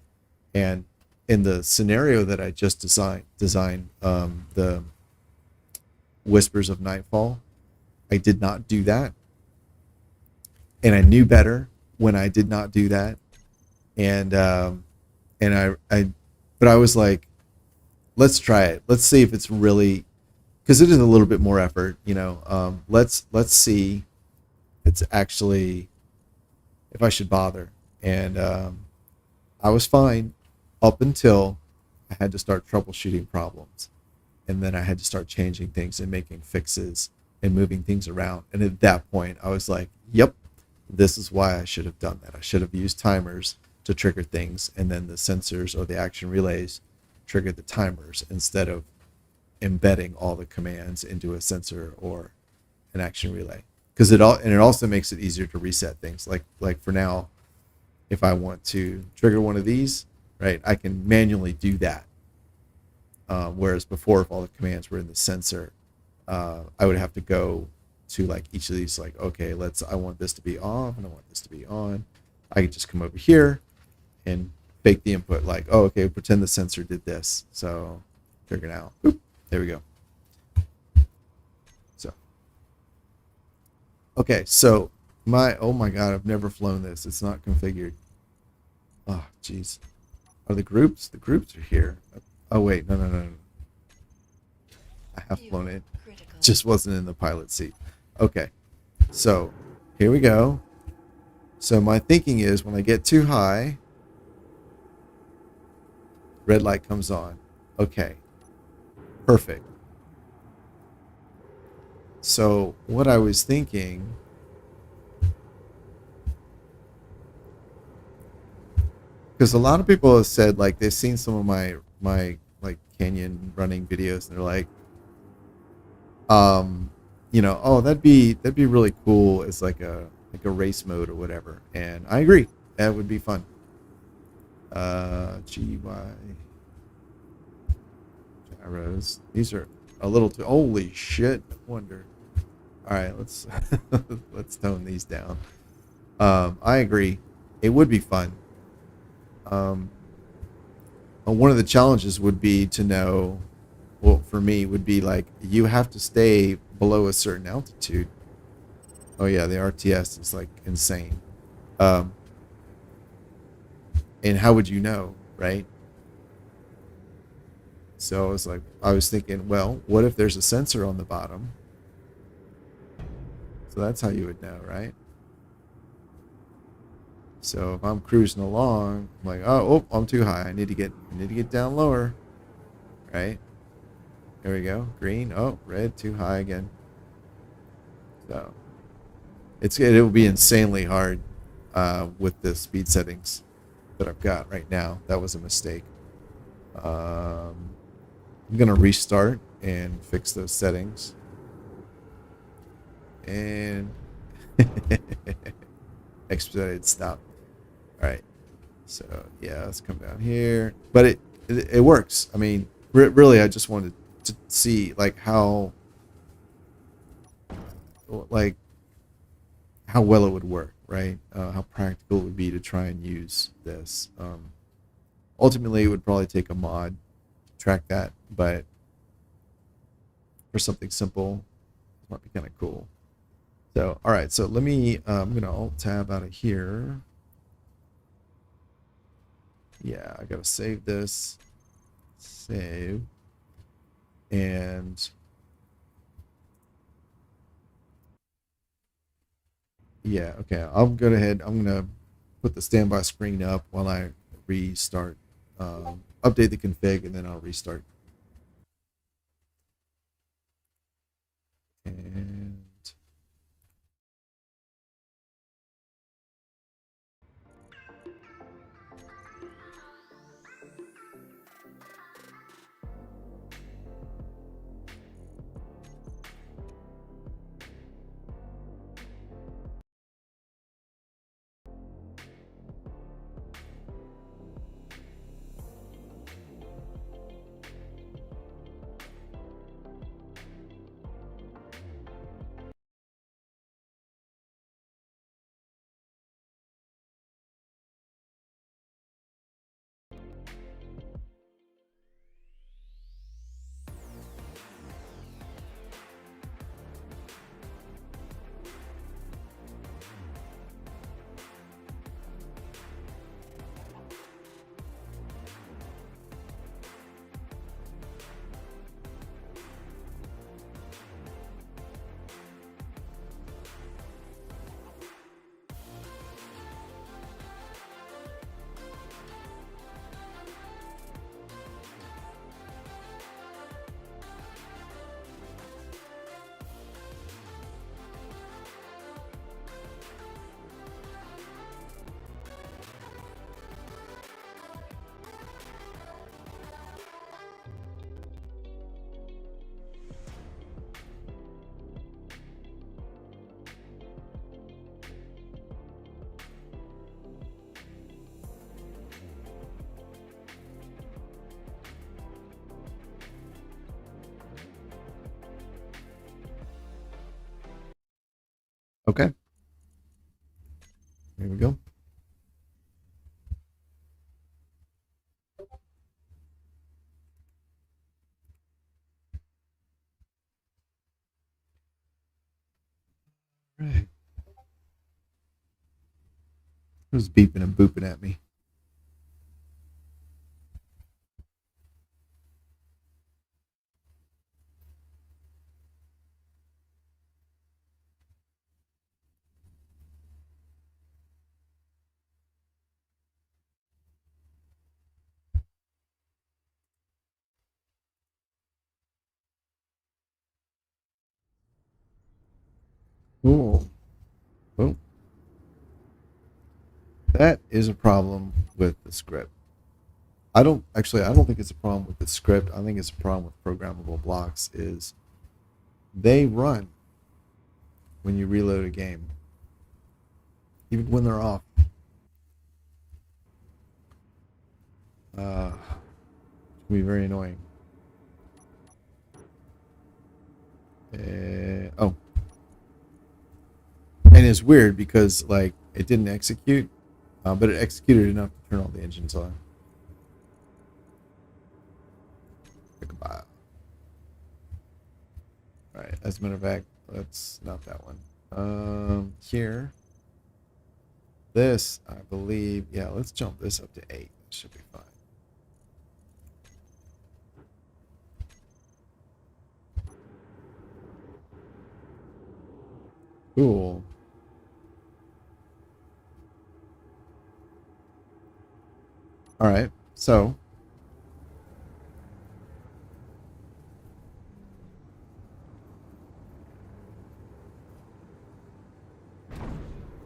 And in the scenario that I just designed the Whispers of Nightfall, I did not do that. And I knew better when I did not do that. And but I was like, let's try it. Let's see if it's really, because it is a little bit more effort, you know. Let's see if it's actually, if I should bother. And I was fine up until I had to start troubleshooting problems. And then I had to start changing things and making fixes and moving things around. And at that point, I was like, yep, this is why I should have done that. I should have used timers to trigger things, and then the sensors or the action relays trigger the timers instead of embedding all the commands into a sensor or an action relay. Because it also makes it easier to reset things. Like for now, if I want to trigger one of these, right, I can manually do that. Whereas before, if all the commands were in the sensor, I would have to go to like each of these, like, okay, I want this to be off and I want this to be on. I could just come over here and fake the input, like, oh, okay, pretend the sensor did this. So trigger now. Oop, there we go. So, okay, so oh my God, I've never flown this. It's not configured. Oh, geez. Are the groups? The groups are here. Oh, wait, no. I have flown it. Just wasn't in the pilot seat. Okay, so here we go. So my thinking is when I get too high, red light comes on. Okay, perfect. So what I was thinking, because a lot of people have said, like, they've seen some of my like canyon running videos, and they're like, you know, oh, that'd be really cool as like a race mode or whatever. And I agree, that would be fun. GY gyros. These are a little too, holy shit, no wonder. All right, let's let's tone these down. I agree, it would be fun. One of the challenges would be to know, well, for me, would be like, you have to stay below a certain altitude. Oh yeah, the RTS is like insane. And how would you know, right? So I was thinking, well, what if there's a sensor on the bottom? So that's how you would know, right? So if I'm cruising along, I'm like, oh, I'm too high. I need to get down lower, right? There we go. Green. Oh, red. Too high again. So it will be insanely hard with the speed settings that I've got right now. That was a mistake. I'm gonna restart and fix those settings. And expedited stop. All right. So yeah, let's come down here. But it works. I mean, really, I just wanted to see like how well it would work, right? How practical it would be to try and use this. Ultimately, it would probably take a mod to track that, but for something simple, it might be kind of cool. So, all right, so let me, I'm going to Alt-Tab out of here. Yeah, I got to save this. Save. And Yeah, okay. I'll go ahead. I'm gonna put the standby screen up while I restart. Update the config, and then I'll restart. And okay, here we go. Right. Who's beeping and booping at me? Cool. Well, that is a problem with the script. I don't think it's a problem with the script. I think it's a problem with programmable blocks is they run when you reload a game, even when they're off. It can be very annoying. Oh, and it's weird because like it didn't execute, but it executed enough to turn all the engines on. Goodbye. All right, as a matter of fact, that's not that one. Here, this I believe, yeah. Let's jump this up to 8. That should be fine. Cool. All right, so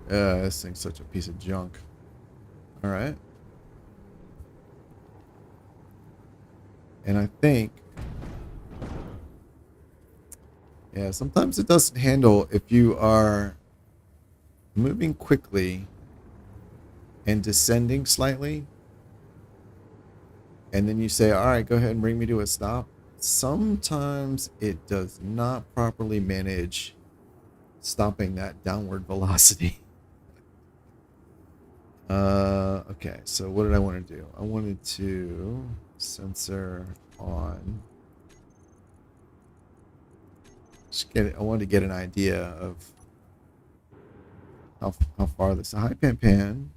this thing's such a piece of junk. All right. And I think, yeah, sometimes it doesn't handle if you are moving quickly and descending slightly. And then you say, all right, go ahead and bring me to a stop. Sometimes it does not properly manage stopping that downward velocity. Okay, so what did I want to do? I wanted to sensor on. I wanted to get an idea of how far this. Hi, Pan.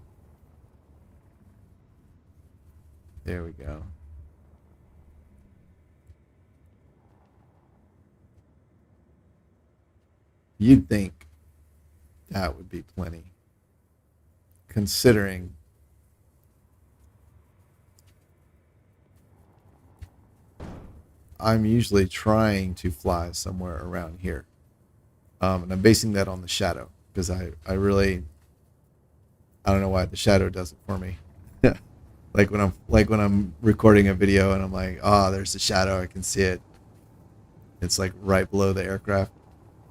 There we go. You'd think that would be plenty. Considering I'm usually trying to fly somewhere around here. And I'm basing that on the shadow because I don't know why the shadow does it for me. like when I'm recording a video and I'm like, oh, there's the shadow, I can see it. It's like right below the aircraft.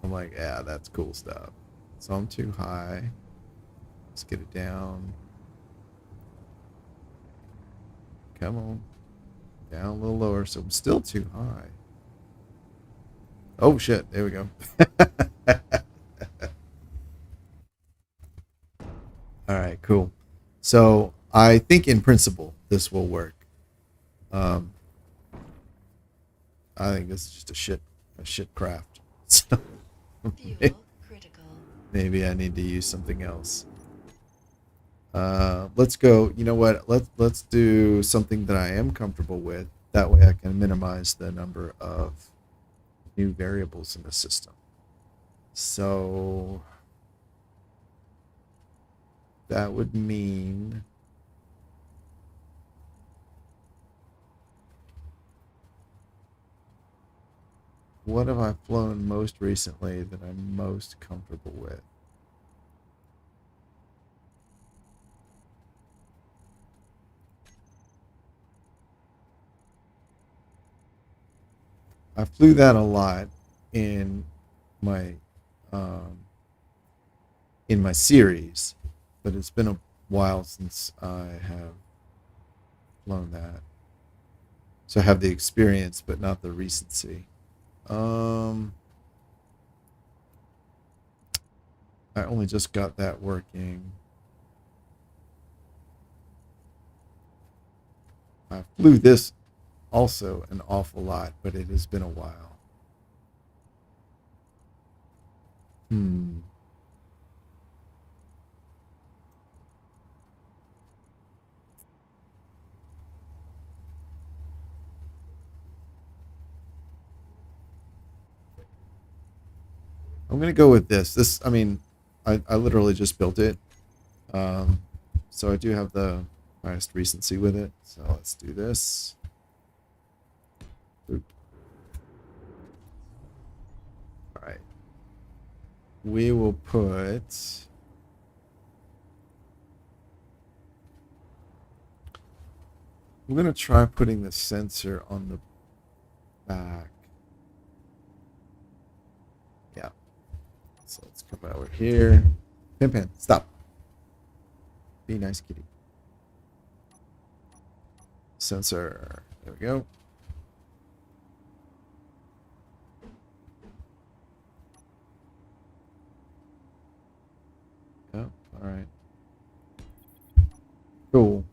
I'm like, yeah, that's cool stuff. So I'm too high. Let's get it down. Come on. Down a little lower. So I'm still too high. Oh shit, there we go. All right, cool. So I think in principle this will work. I think this is just a shit craft. So Fuel critical. maybe I need to use something else. Let's go. You know what? Let's do something that I am comfortable with. That way I can minimize the number of new variables in the system. So that would mean what have I flown most recently that I'm most comfortable with? I flew that a lot in my series, but it's been a while since I have flown that. So I have the experience, but not the recency. I only just got that working. I flew this also an awful lot, but it has been a while. I'm going to go with this. I mean, I literally just built it. So I do have the highest recency with it. So let's do this. Oop. All right. We will put... I'm going to try putting the sensor on the back. Yeah. So let's come over here. Pin, stop. Be nice, kitty. Sensor. There we go. Oh, all right. Cool.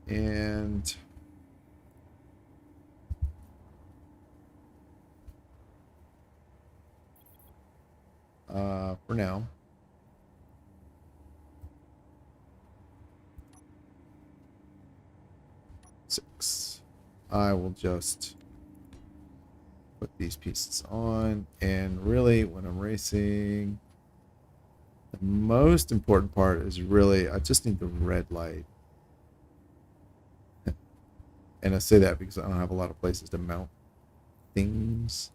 And for now, I will just put these pieces on, and really when I'm racing, the most important part is really I just need the red light. And I say that because I don't have a lot of places to mount things.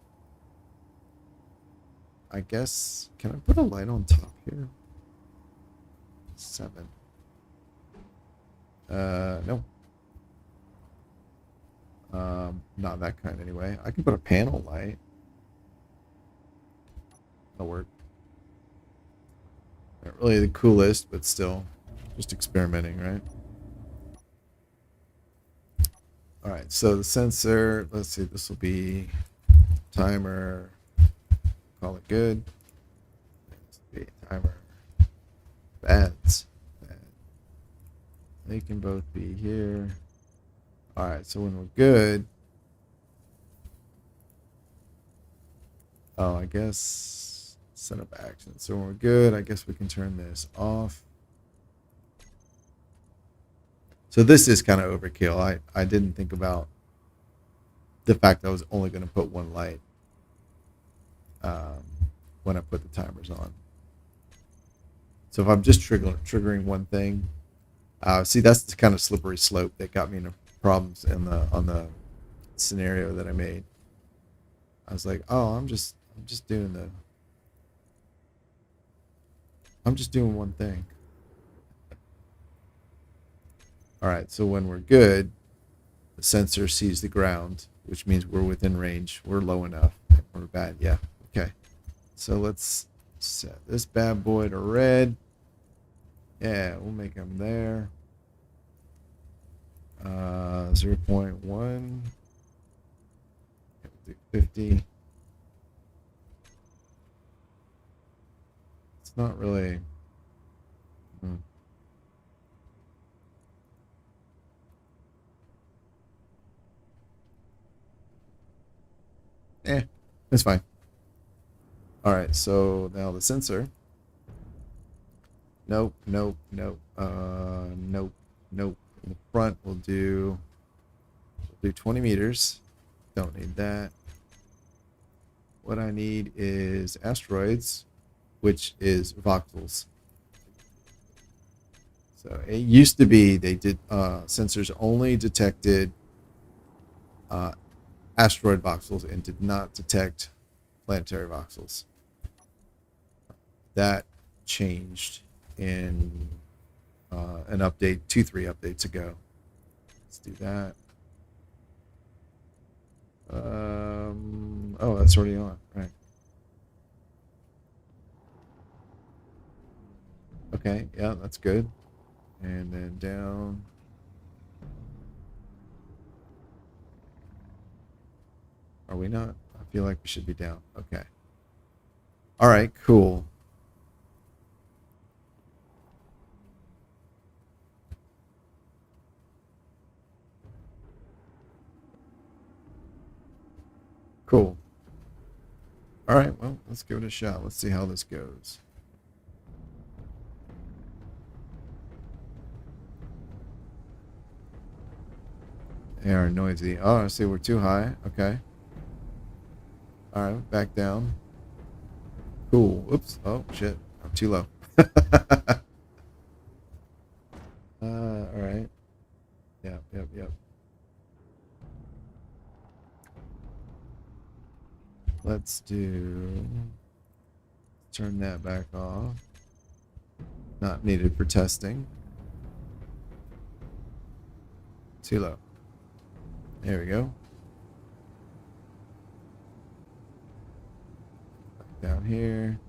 I guess, can I put a light on top here? 7. No. Not that kind anyway. I can put a panel light. That'll work. Not really the coolest, but still just experimenting, right? All right, so the sensor, let's see, this will be timer, call it good. This will be timer, beds. They can both be here. All right, so when we're good, oh, I guess set up action. So when we're good, I guess we can turn this off. So this is kind of overkill. I didn't think about the fact that I was only going to put one light. Well, when I put the timers on. So if I'm just triggering one thing, see, that's the kind of slippery slope that got me into problems on the scenario that I made. I was like, oh, I'm just doing one thing. All right, so when we're good, the sensor sees the ground, which means we're within range. We're low enough. We're bad. Yeah. Okay. So let's set this bad boy to red. Yeah, we'll make them there. 0.1. 50. It's not really. It's fine. All right, so now the sensor. Nope. Nope. In the front, we'll do 20 meters. Don't need that. What I need is asteroids, which is voxels. So it used to be they did sensors only detected asteroid voxels and did not detect planetary voxels. That changed in an update 2-3 updates ago. Let's do that. Oh, that's already on, right? Okay, yeah, that's good. And then down. Are we not? I feel like we should be down. Okay. All right, cool. Cool. All right, well, let's give it a shot. Let's see how this goes. They are noisy. Oh, I see we're too high. Okay. All right, back down. Cool. Oops. Oh, shit. I'm too low. All right. Yep. Let's turn that back off. Not needed for testing. Too low. There we go. Back down here.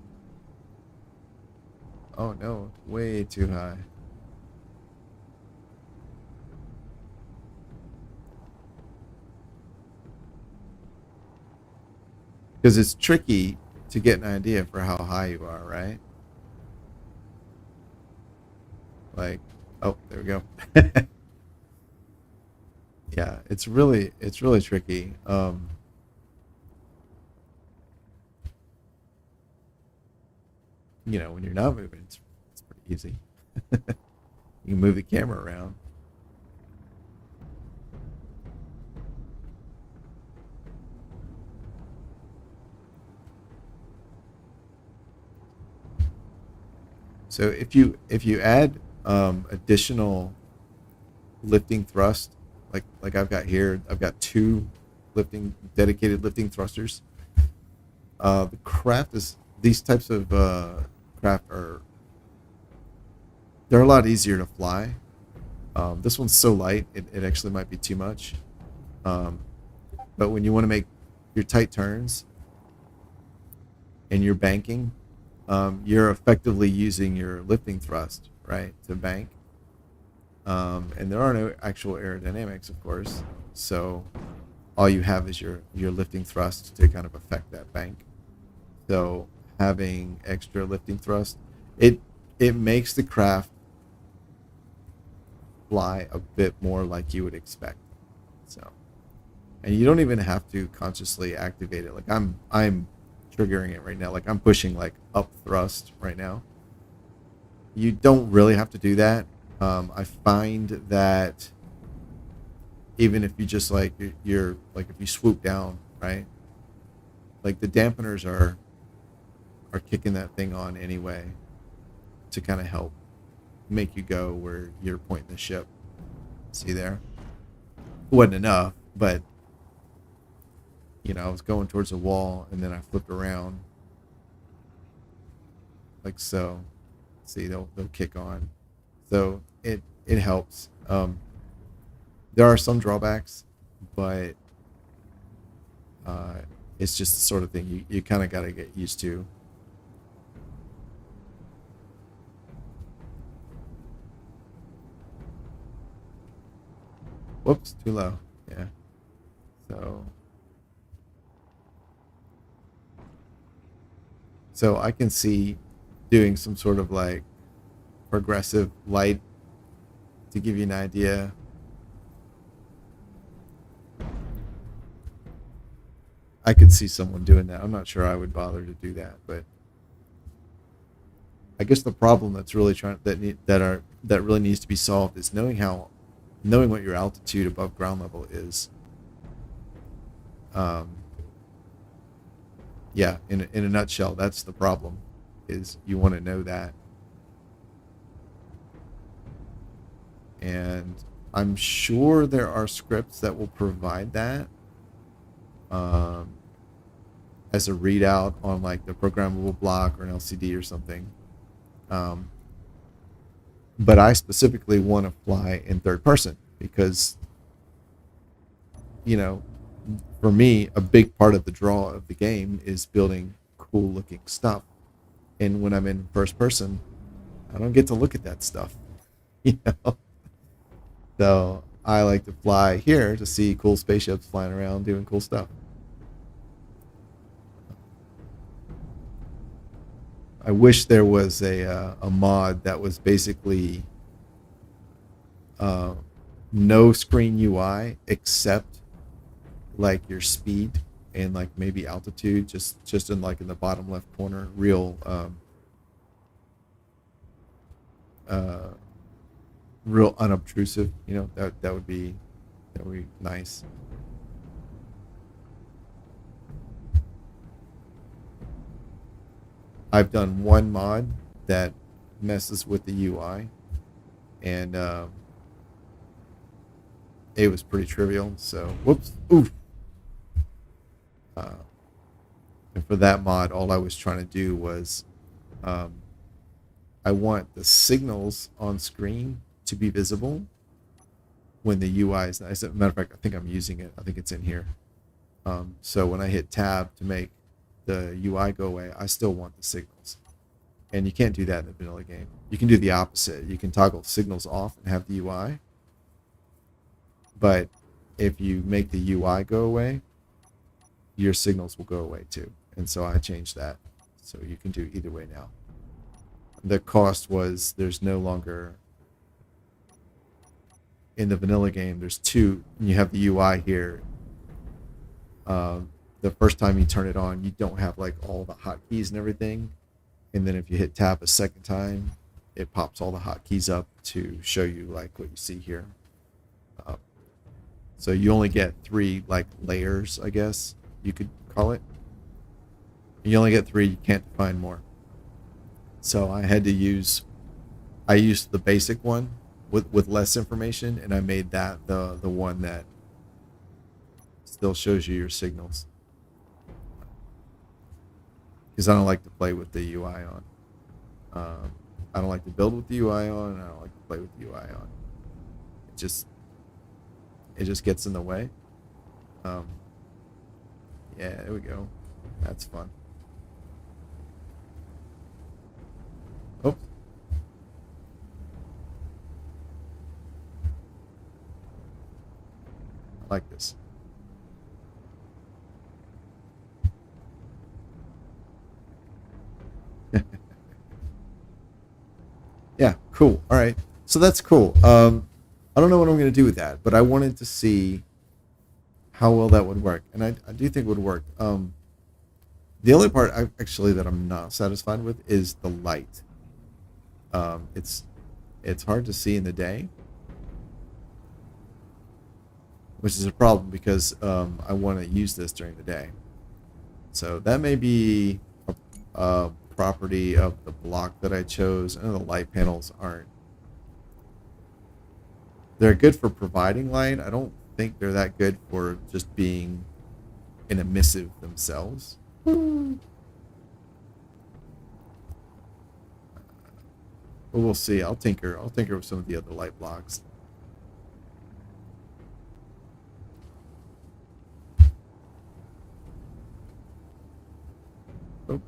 Oh no, way too high. Because it's tricky to get an idea for how high you are, right? Like, oh, there we go. Yeah, it's really tricky. You know, when you're not moving, it's pretty easy. You can move the camera around. So if you add additional lifting thrust, like I've got here, I've got 2 dedicated lifting thrusters. The craft is, these types of craft they're a lot easier to fly. This one's so light, it actually might be too much. But when you want to make your tight turns and you're banking, you're effectively using your lifting thrust, right, to bank. And there are no actual aerodynamics, of course. So all you have is your lifting thrust to kind of affect that bank. So having extra lifting thrust, it makes the craft fly a bit more like you would expect. So, and you don't even have to consciously activate it. Like I'm triggering it right now. Like I'm pushing like up thrust right now. You don't really have to do that. I find that even if you just like you're like if you swoop down, right? Like the dampeners are are kicking that thing on anyway to kind of help make you go where you're pointing the ship. See there? It wasn't enough, but you know, I was going towards the wall and then I flipped around like so. See, they'll kick on. So it helps. There are some drawbacks, but it's just the sort of thing you kind of got to get used to. Whoops, too low. Yeah. So I can see doing some sort of like progressive light to give you an idea. I could see someone doing that. I'm not sure I would bother to do that, but I guess the problem that's really that really needs to be solved is knowing what your altitude above ground level is. Yeah, in a nutshell, that's the problem, is you want to know that. And I'm sure there are scripts that will provide that as a readout on like the programmable block or an LCD or something. But I specifically want to fly in third person because, you know, for me, a big part of the draw of the game is building cool looking stuff. And when I'm in first person, I don't get to look at that stuff, you know? So I like to fly here to see cool spaceships flying around doing cool stuff. I wish there was a mod that was basically no screen UI except like your speed and like maybe altitude, just in like in the bottom left corner, real unobtrusive. You know, that would be nice. I've done one mod that messes with the UI, and it was pretty trivial. So, whoops, oof. And for that mod, all I was trying to do was, I want the signals on screen to be visible when the UI is. As a matter of fact, I think I'm using it. I think it's in here. So when I hit tab to make the UI go away, I still want the signals. And you can't do that in the vanilla game. You can do the opposite. You can toggle signals off and have the UI. But if you make the UI go away, your signals will go away too. And so I changed that. So you can do either way now. The cost was there's no longer, in the vanilla game, there's two, and you have the UI here. The first time you turn it on, you don't have like all the hotkeys and everything. And then if you hit tab a second time, it pops all the hotkeys up to show you like what you see here. So you only get 3 like layers, I guess you could call it. You only get 3, you can't find more. So I used the basic one with less information, and I made that the one that still shows you your signals. Because I don't like to play with the UI on. I don't like to build with the UI on, and I don't like to play with the UI on. It just gets in the way. Yeah, there we go. That's fun. Oh. I like this. Yeah, cool. All right. So that's cool. I don't know what I'm going to do with that, but I wanted to see how well that would work. And I do think it would work. The only part actually that I'm not satisfied with is the light. It's hard to see in the day, which is a problem because I want to use this during the day. So that may be a property of the block that I chose, and the light panels aren't. They're good for providing light. I don't think they're that good for just being an emissive themselves. But we'll see. I'll tinker with some of the other light blocks. Oh.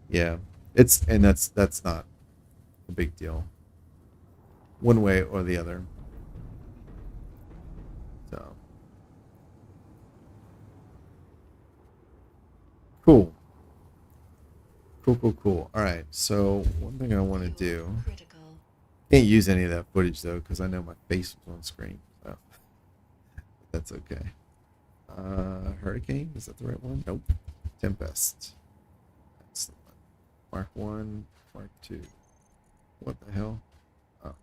Yeah, that's not a big deal, one way or the other. So cool. Cool. All right. So one thing I want to do. Critical. Can't use any of that footage though, because I know my face was on screen. So that's okay. Hurricane, is that the right one? Nope. Tempest. That's the one. Mark 1, Mark 2. What the hell? Oh.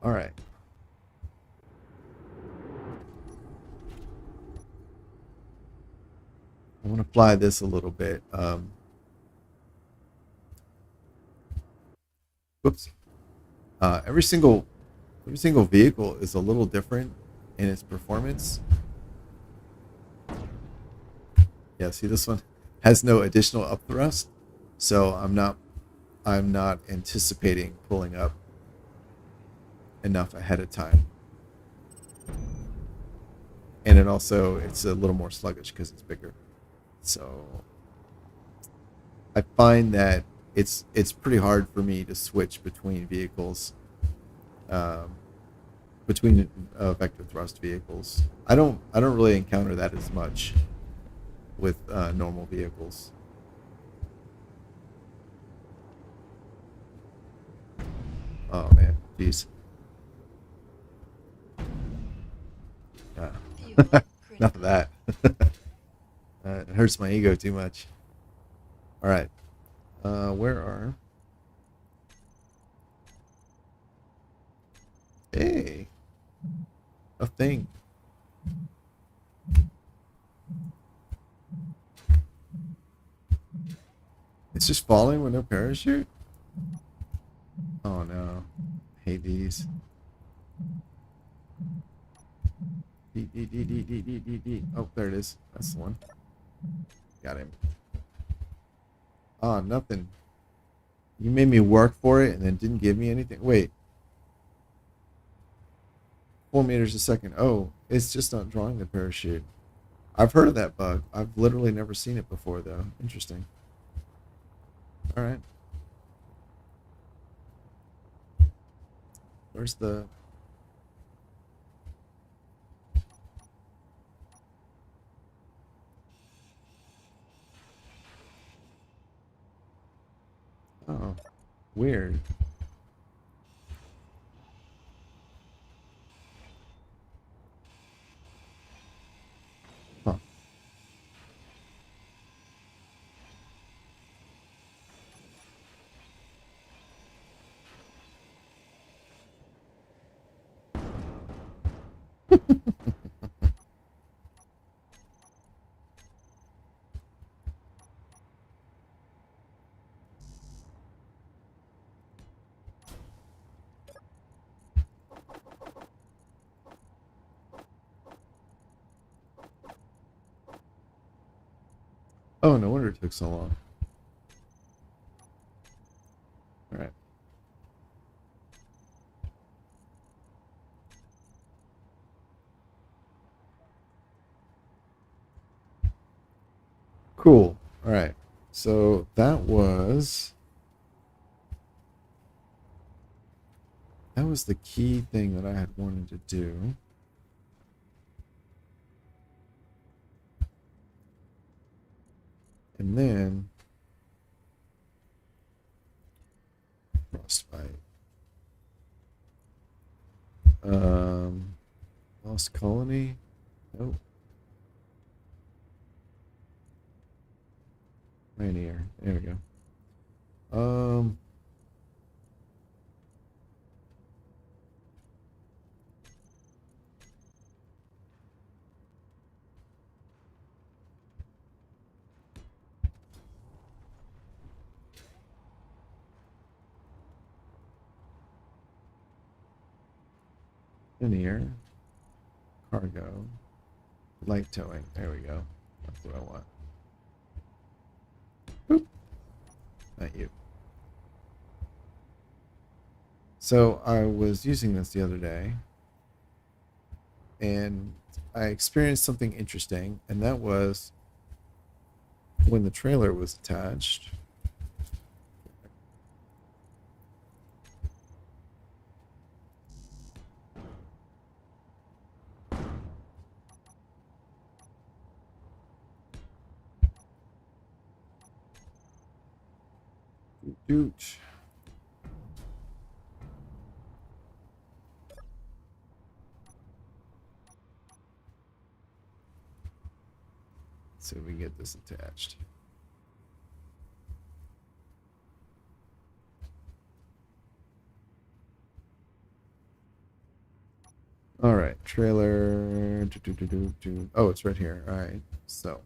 All right. I want to fly this a little bit. Whoops. Every single vehicle is a little different in its performance. Yeah, see, this one has no additional up thrust, so I'm not anticipating pulling up enough ahead of time. And it's a little more sluggish because it's bigger. So I find that it's pretty hard for me to switch between vehicles, between vector thrust vehicles. I don't really encounter that as much with normal vehicles. Oh man, jeez. Enough of that. It hurts my ego too much. All right. Where are... Hey. A thing. It's just falling with no parachute? Oh no. Hate these. Oh, there it is. That's the one. Got him. Ah, nothing. You made me work for it and then didn't give me anything. Wait. 4 meters a second. Oh, it's just not drawing the parachute. I've heard of that bug. I've literally never seen it before, though. Interesting. All right. Where's the... Oh, weird. Huh. Oh, no wonder it took so long. All right. Cool. All right. So that was the key thing that I had wanted to do. And then frostbite. Lost colony. Nope. Rainier. There we go. Linear. Cargo. Light towing. There we go. That's what I want. Boop. Not you. So I was using this the other day, and I experienced something interesting, and that was when the trailer was attached. Doot. So we get this attached. All right, trailer. Oh, it's right here. All right, so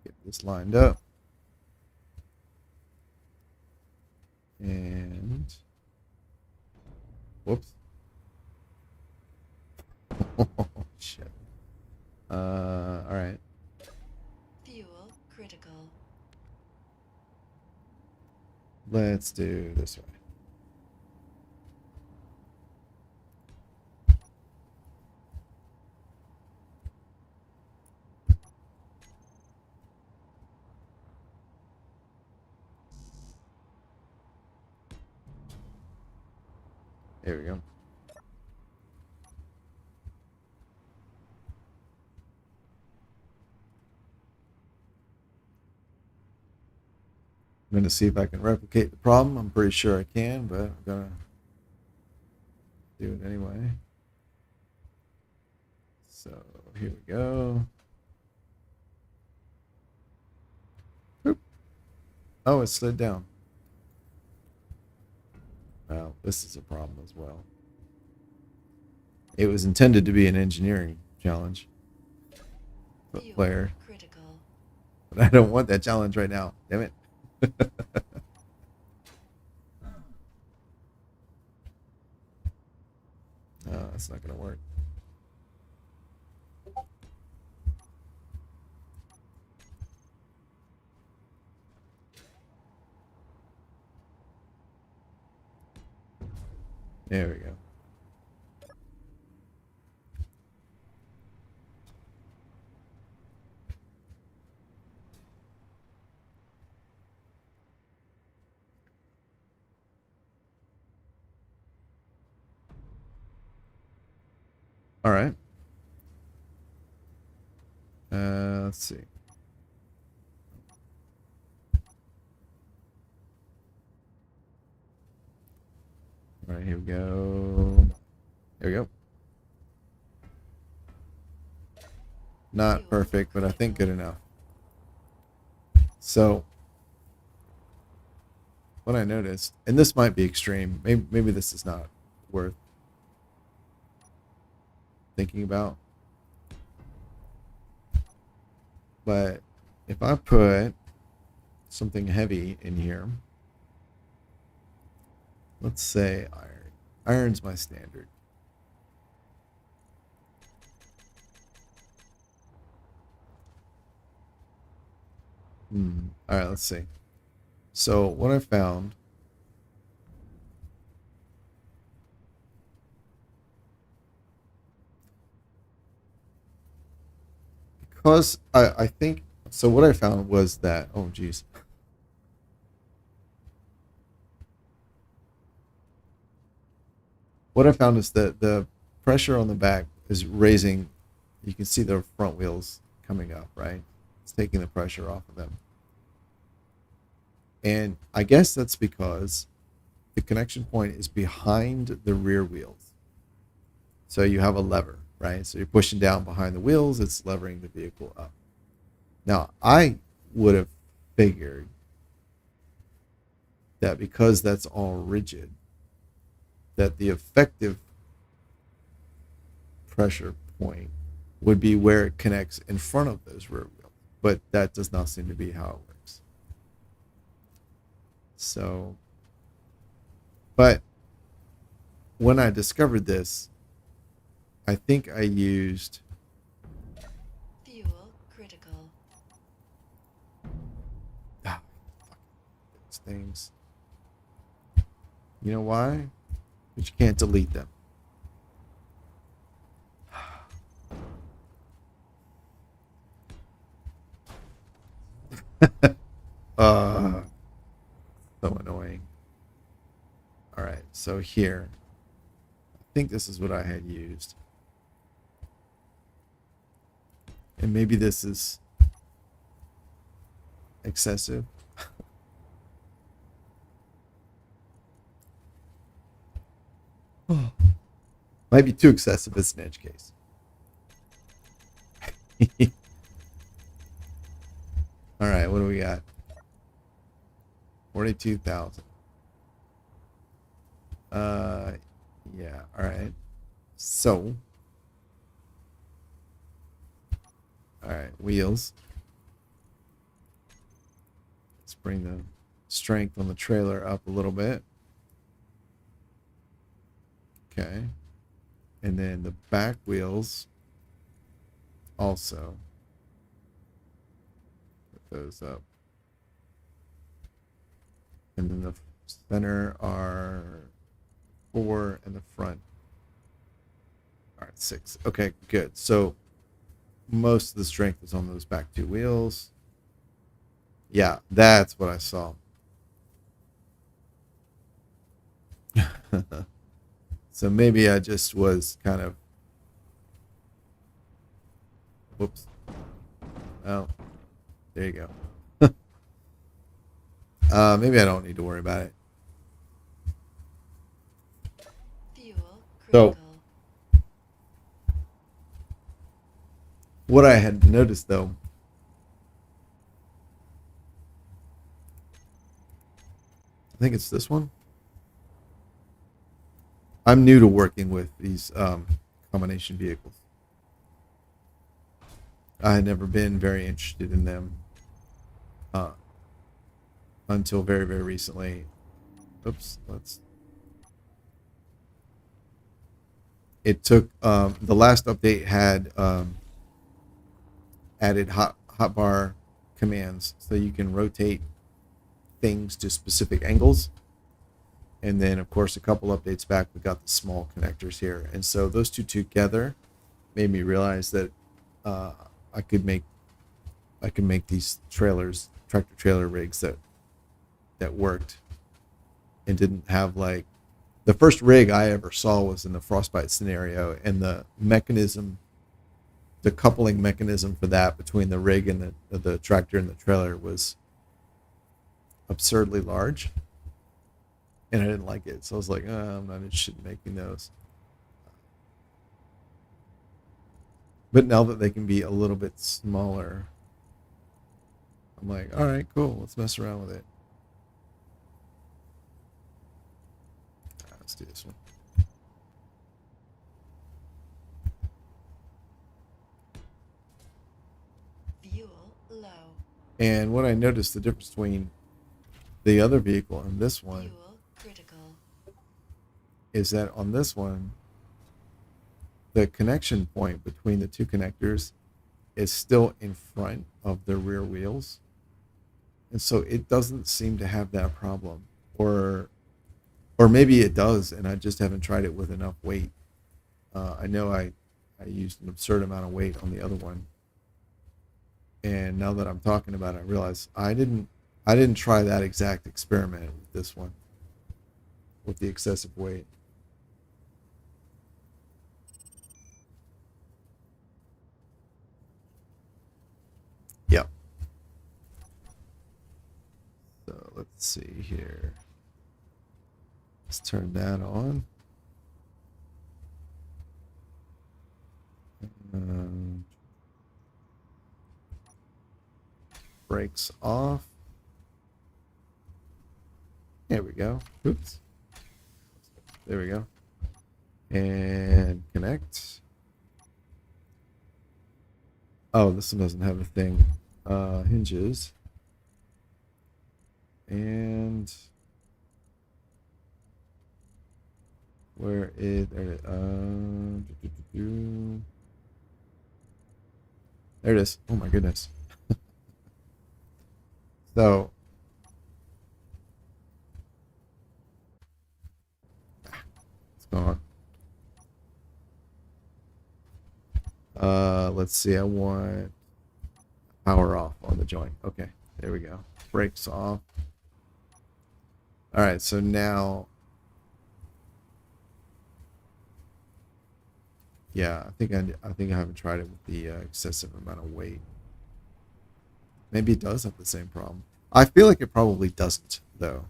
get this lined up. And whoops. Oh, shit. All right. Fuel critical. Let's do this way. There we go. I'm going to see if I can replicate the problem. I'm pretty sure I can, but I'm going to do it anyway. So here we go. Oop. Oh, it slid down. Well, this is a problem as well. It was intended to be an engineering challenge for the player, Critical. but I don't want that challenge right now. Damn it. No, that's not going to work. There we go. All right. Let's see. All right, here we go. There we go. Not perfect, but I think good enough. So what I noticed, and this might be extreme, maybe this is not worth thinking about, but if I put something heavy in here, let's say iron. Iron's my standard. All right, let's see. So what I found, because I think, so what I found was that, oh geez. What I found is that the pressure on the back is raising. You can see the front wheels coming up, right? It's taking the pressure off of them. And I guess that's because the connection point is behind the rear wheels. So you have a lever, right? So you're pushing down behind the wheels, it's levering the vehicle up. Now, I would have figured that because that's all rigid, that the effective pressure point would be where it connects in front of those rear wheels. But that does not seem to be how it works. So, but when I discovered this, I think I used... Fuel critical. Ah, fuck these things. You know why? But you can't delete them. uh, so annoying. All right, so here, I think this is what I had used, and maybe this is excessive. Might be too excessive as an edge case. All right, what do we got? 42,000. Yeah, all right. So, all right, wheels. Let's bring the strength on the trailer up a little bit. Okay. And then the back wheels also. Put those up. And then the center are 4 and the front. All right, 6. Okay, good. So most of the strength is on those back 2 wheels. Yeah, that's what I saw. So maybe I just was kind of... Whoops. Oh, there you go. Maybe I don't need to worry about it. Fuel So, critical. what I had noticed though, I think it's this one. I'm new to working with these combination vehicles. I had never been very interested in them until very, very recently. Oops, let's... It took the last update had added hotbar commands, so you can rotate things to specific angles. And then, of course, a couple updates back, we got the small connectors here, and so those two together made me realize that I could make these trailers, tractor trailer rigs that worked and didn't have, like, the first rig I ever saw was in the frostbite scenario, and the mechanism, the coupling mechanism for that between the rig and the tractor and the trailer was absurdly large, and I didn't like it. So I was like, I'm not interested in making those. But now that they can be a little bit smaller, I'm like, all right, cool, let's mess around with it. Let's do this one. Fuel low. And what I noticed, the difference between the other vehicle and this one, Fuel critical. is that on this one, the connection point between the two connectors is still in front of the rear wheels. And so it doesn't seem to have that problem. Or maybe it does, and I just haven't tried it with enough weight. I know I used an absurd amount of weight on the other one. And now that I'm talking about it, I realize I didn't try that exact experiment with this one, with the excessive weight. Yep. So let's see here. Let's turn that on. Brakes off. There we go. Oops. There we go. And connect. Oh, this one doesn't have a thing. Hinges. And where is there? There it is. Oh my goodness. So what's going on? Let's see. I want power off on the joint. Okay, there we go. Brakes off. All right, so now, yeah, I think I haven't tried it with the excessive amount of weight. Maybe it does have the same problem. I feel like it probably doesn't, though.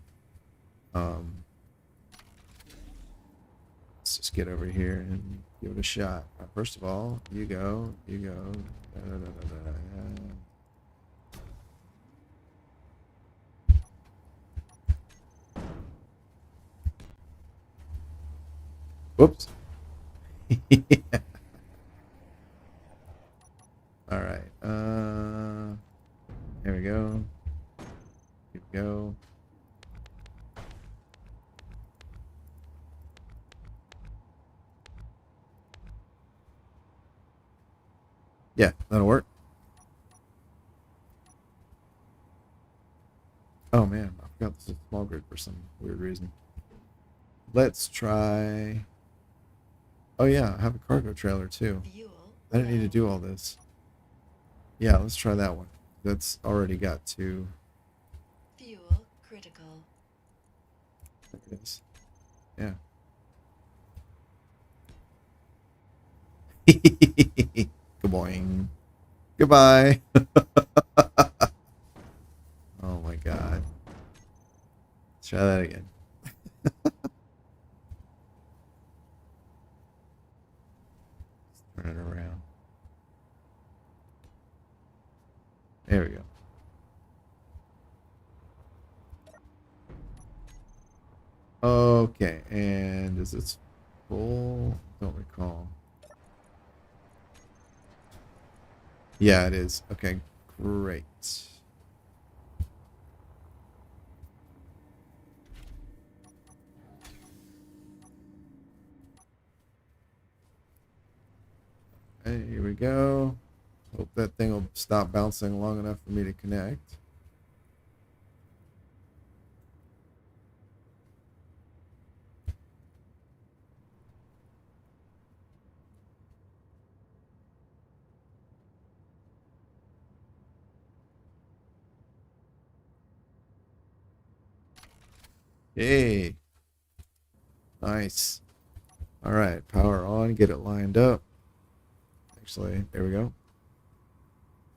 Let's just get over here and give it a shot. First of all, you go. Da, da, da, da, da. Whoops. All right. There we go. Here we go. Yeah, that'll work. Oh man, I forgot this is a small grid for some weird reason. Let's try. Oh yeah, I have a cargo trailer too. Fuel I didn't need to low. do all this. Yeah, let's try that one. That's already got two. Fuel critical. There it is. Yeah. Goodbye. Goodbye. Oh my god. Let's try that again. Turn it around. There we go. Okay, and is this full? Don't recall. Yeah, it is. Okay, great. Okay, here we go. Hope that thing will stop bouncing long enough for me to connect. Hey, nice. All right, power on, get it lined up. Actually, there we go.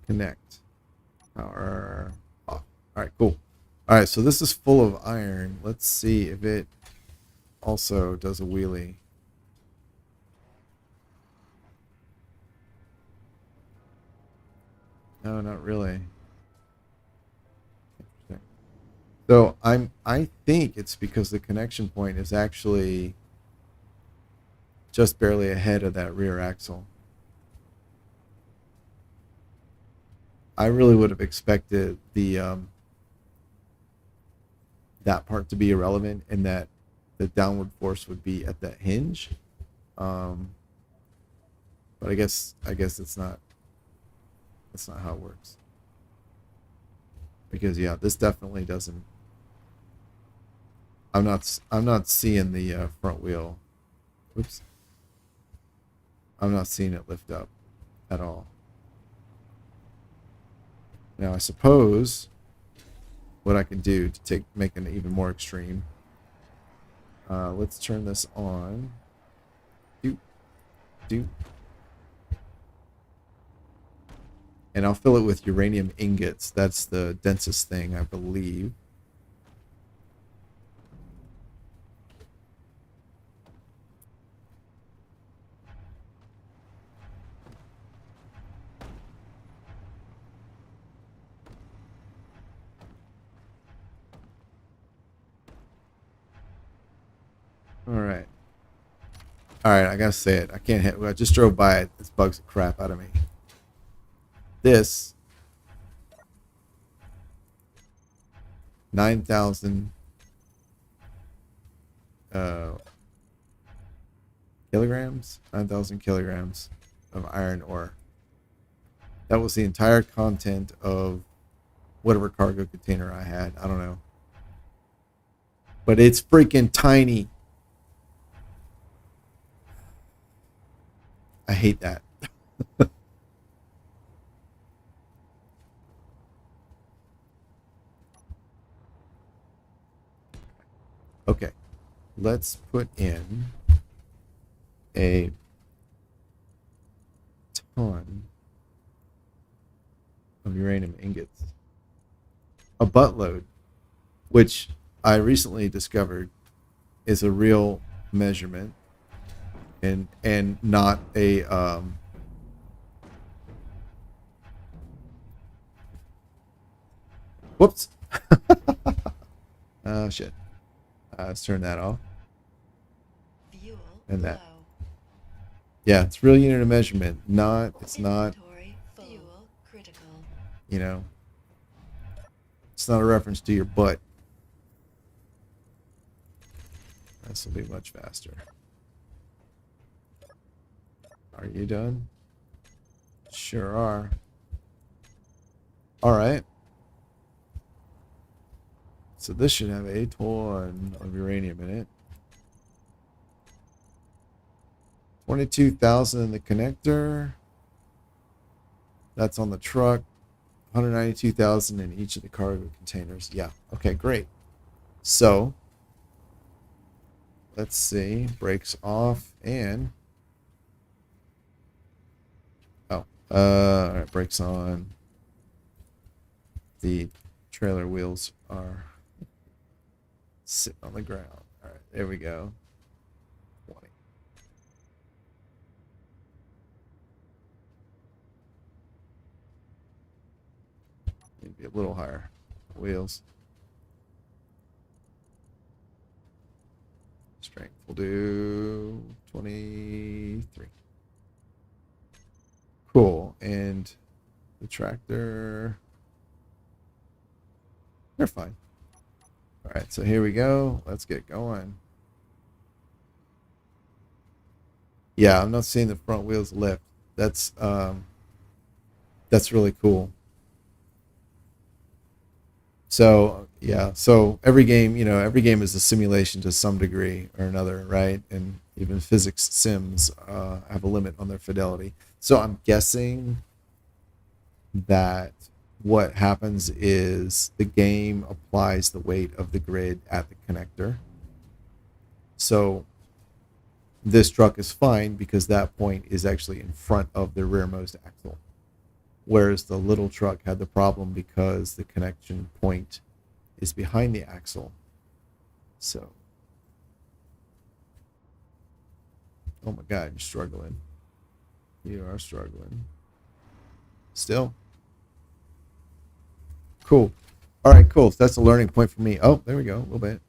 Connect. Power off. All right, cool. All right, so this is full of iron. Let's see if it also does a wheelie. No, not really. Interesting. So I think it's because the connection point is actually just barely ahead of that rear axle. I really would have expected the that part to be irrelevant and that the downward force would be at that hinge. But I guess it's not. That's not how it works. Because yeah, this definitely doesn't. I'm not seeing the front wheel. Oops. I'm not seeing it lift up at all. Now I suppose what I can do to make it even more extreme. Let's turn this on. Do. And I'll fill it with uranium ingots. That's the densest thing, I believe. All right. All right, I gotta say it. I can't hit. I just drove by it. This bugs the crap out of me. This 9,000 kilograms, 9,000 kilograms of iron ore. That was the entire content of whatever cargo container I had. I don't know. But it's freaking tiny. I hate that. Okay. Let's put in a ton of uranium ingots. A buttload, which I recently discovered is a real measurement and not a whoops. Oh shit. Let's turn that off. Fuel And that. low. Yeah, it's real unit of measurement. It's not, Inventory full. Fuel critical. you know, it's not a reference to your butt. This will be much faster. Are you done? Sure are. All right. So this should have a ton of uranium in it. 22,000 in the connector. That's on the truck. 192,000 in each of the cargo containers. Yeah. Okay, great. So let's see. Brakes off and all right, brakes on. The trailer wheels are sitting on the ground. All right, there we go. 20. Need to be a little higher. Wheels. Strength will do 23. Cool. And the tractor, they're fine. All right, so here we go. Let's get going. Yeah, I'm not seeing the front wheels lift. That's really cool. So yeah, so every game, every game is a simulation to some degree or another, right? And even physics sims have a limit on their fidelity. So I'm guessing that what happens is the game applies the weight of the grid at the connector. So this truck is fine because that point is actually in front of the rearmost axle. Whereas the little truck had the problem because the connection point is behind the axle. So, oh my God, you're struggling. You are struggling. Still? Cool. All right, cool. So that's a learning point for me. Oh, there we go, a little bit.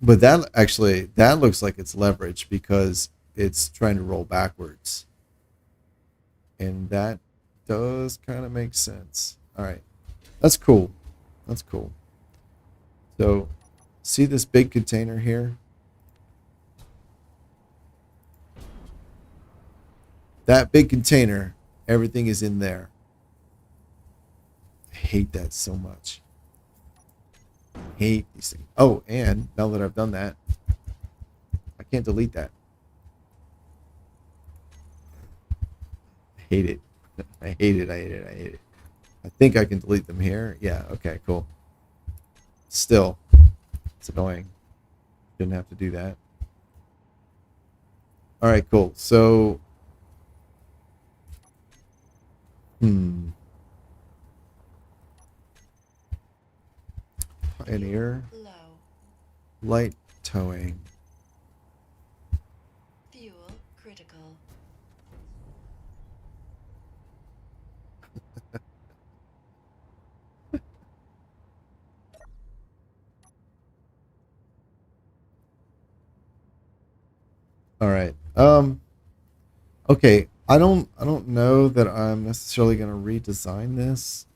But that looks like it's leverage because it's trying to roll backwards. And that does kind of make sense. All right. That's cool. That's cool. So see this big container here? That big container, everything is in there. I hate that so much. Hate these things. Oh, and now that I've done that, I can't delete that. I hate it. I hate it. I hate it. I hate it. I think I can delete them here. Yeah. Okay. Cool. Still, it's annoying. Didn't have to do that. All right. Cool. So, Pioneer. Low. Light towing. Fuel critical. All right. Okay. I don't know that I'm necessarily going to redesign this.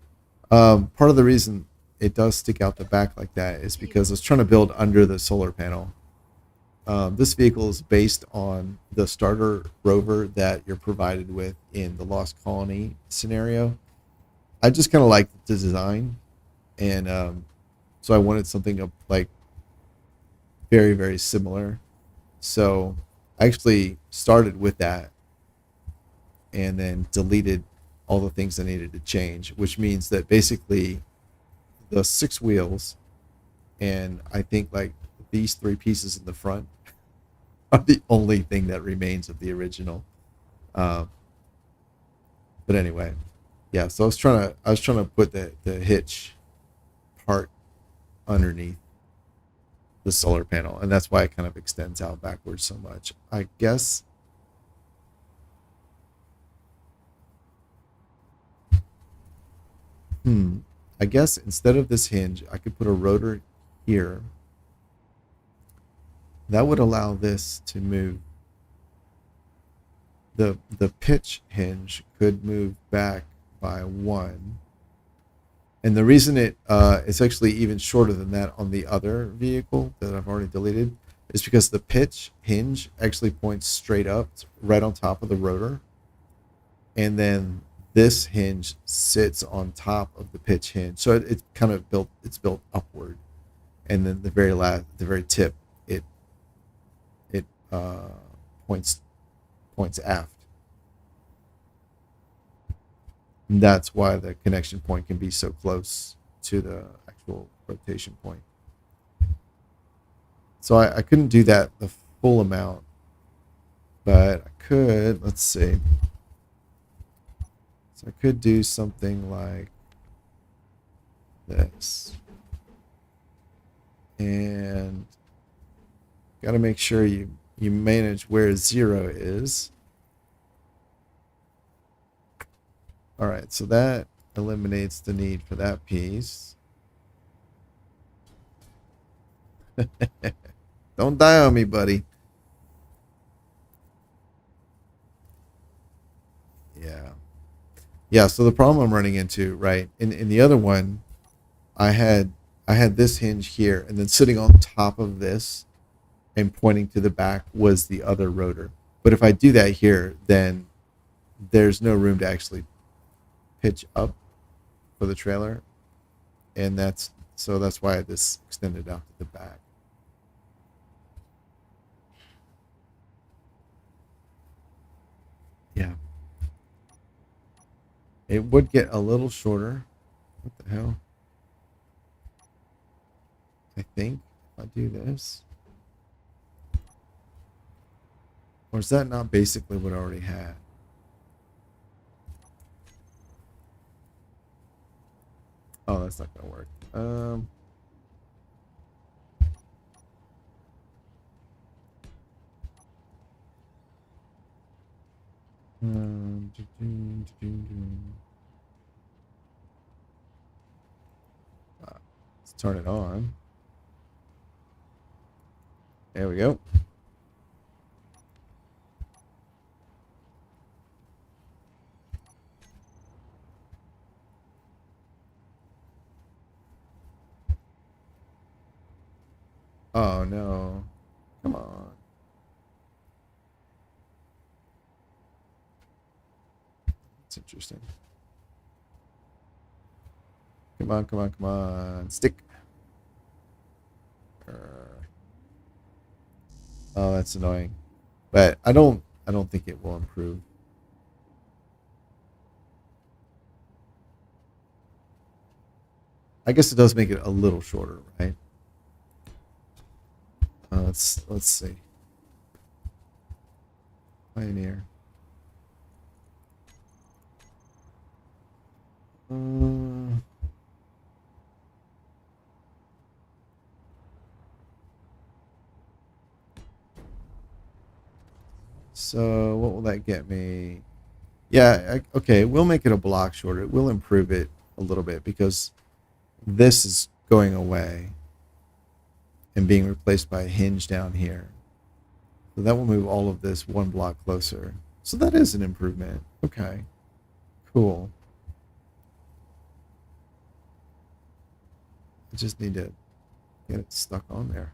Part of the reason it does stick out the back like that is because I was trying to build under the solar panel. This vehicle is based on the starter rover that you're provided with in the Lost Colony scenario. I just kind of like the design, and so I wanted something like very, very similar. So I actually started with that and then deleted all the things I needed to change, which means that basically the 6 wheels and I think like these 3 pieces in the front are the only thing that remains of the original. But anyway, yeah. So I was trying to put the hitch part underneath the solar panel, and that's why it kind of extends out backwards so much. I guess. I guess instead of this hinge, I could put a rotor here. That would allow this to move. The pitch hinge could move back by 1. And the reason it's actually even shorter than that on the other vehicle that I've already deleted is because the pitch hinge actually points straight up right on top of the rotor. And then this hinge sits on top of the pitch hinge. So it's kind of built upward. And then the very tip, it points aft. And that's why the connection point can be so close to the actual rotation point. So I couldn't do that the full amount, but I could, let's see. So I could do something like this. And got to make sure you manage where 0 is. All right, so that eliminates the need for that piece. Don't die on me, buddy. Yeah, so the problem I'm running into, right, in the other one, I had this hinge here, and then sitting on top of this and pointing to the back was the other rotor. But if I do that here, then there's no room to actually pitch up for the trailer, and that's why this extended out to the back. Yeah, it would get a little shorter. What the hell? I think if I do this, or is that not basically what I already had? Oh, that's not gonna work. Let's turn it on. There we go. Oh no. Come on. It's interesting. Come on, come on, come on. Stick. Oh, that's annoying. But I don't think it will improve. I guess it does make it a little shorter, right? Let's see. Pioneer. So what will that get me? Yeah, okay, we'll make it a block shorter. We'll improve it a little bit because this is going away and being replaced by a hinge down here. So that will move all of this 1 block closer. So that is an improvement. Okay, cool. I just need to get it stuck on there.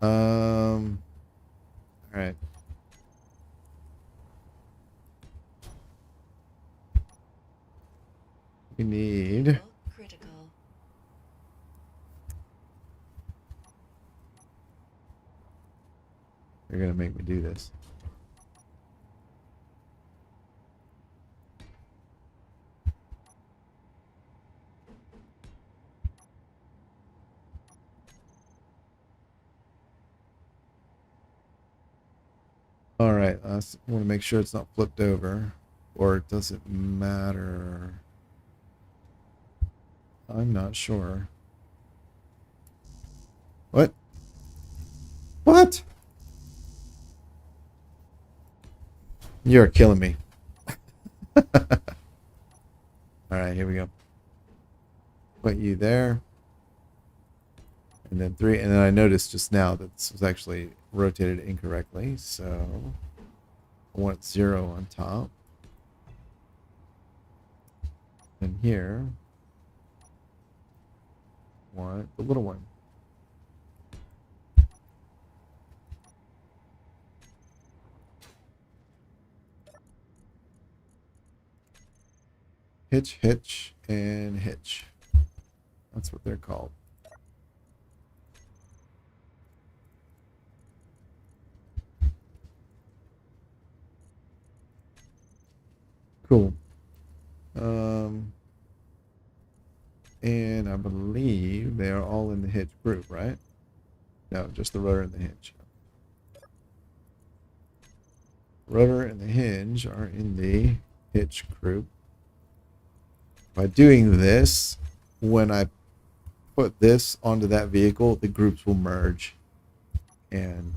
All right. We need. Fuel critical. They're gonna make me do this. All right. I want to make sure it's not flipped over, or it doesn't matter. I'm not sure. What? What? You're killing me. All right, here we go. Put you there. And then 3. And then I noticed just now that this was actually rotated incorrectly. So I want 0 on top. And here, I want the little one. Hitch, hitch, and hitch. That's what they're called. Cool. And I believe they are all in the hitch group, right? No, just the rotor and the hinge. Rotor and the hinge are in the hitch group. By doing this, when I put this onto that vehicle, the groups will merge. And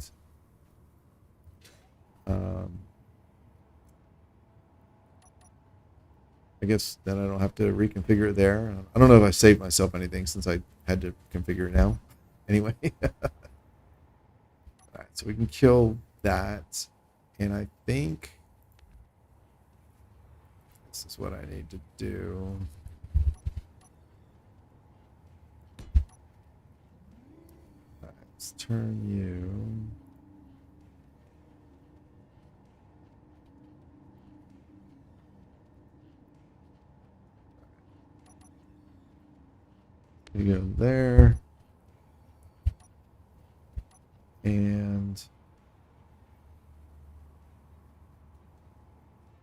I guess then I don't have to reconfigure it there. I don't know if I saved myself anything since I had to configure it now. Anyway. Alright, so we can kill that. And I think this is what I need to do. Alright, let's turn you. You go there. And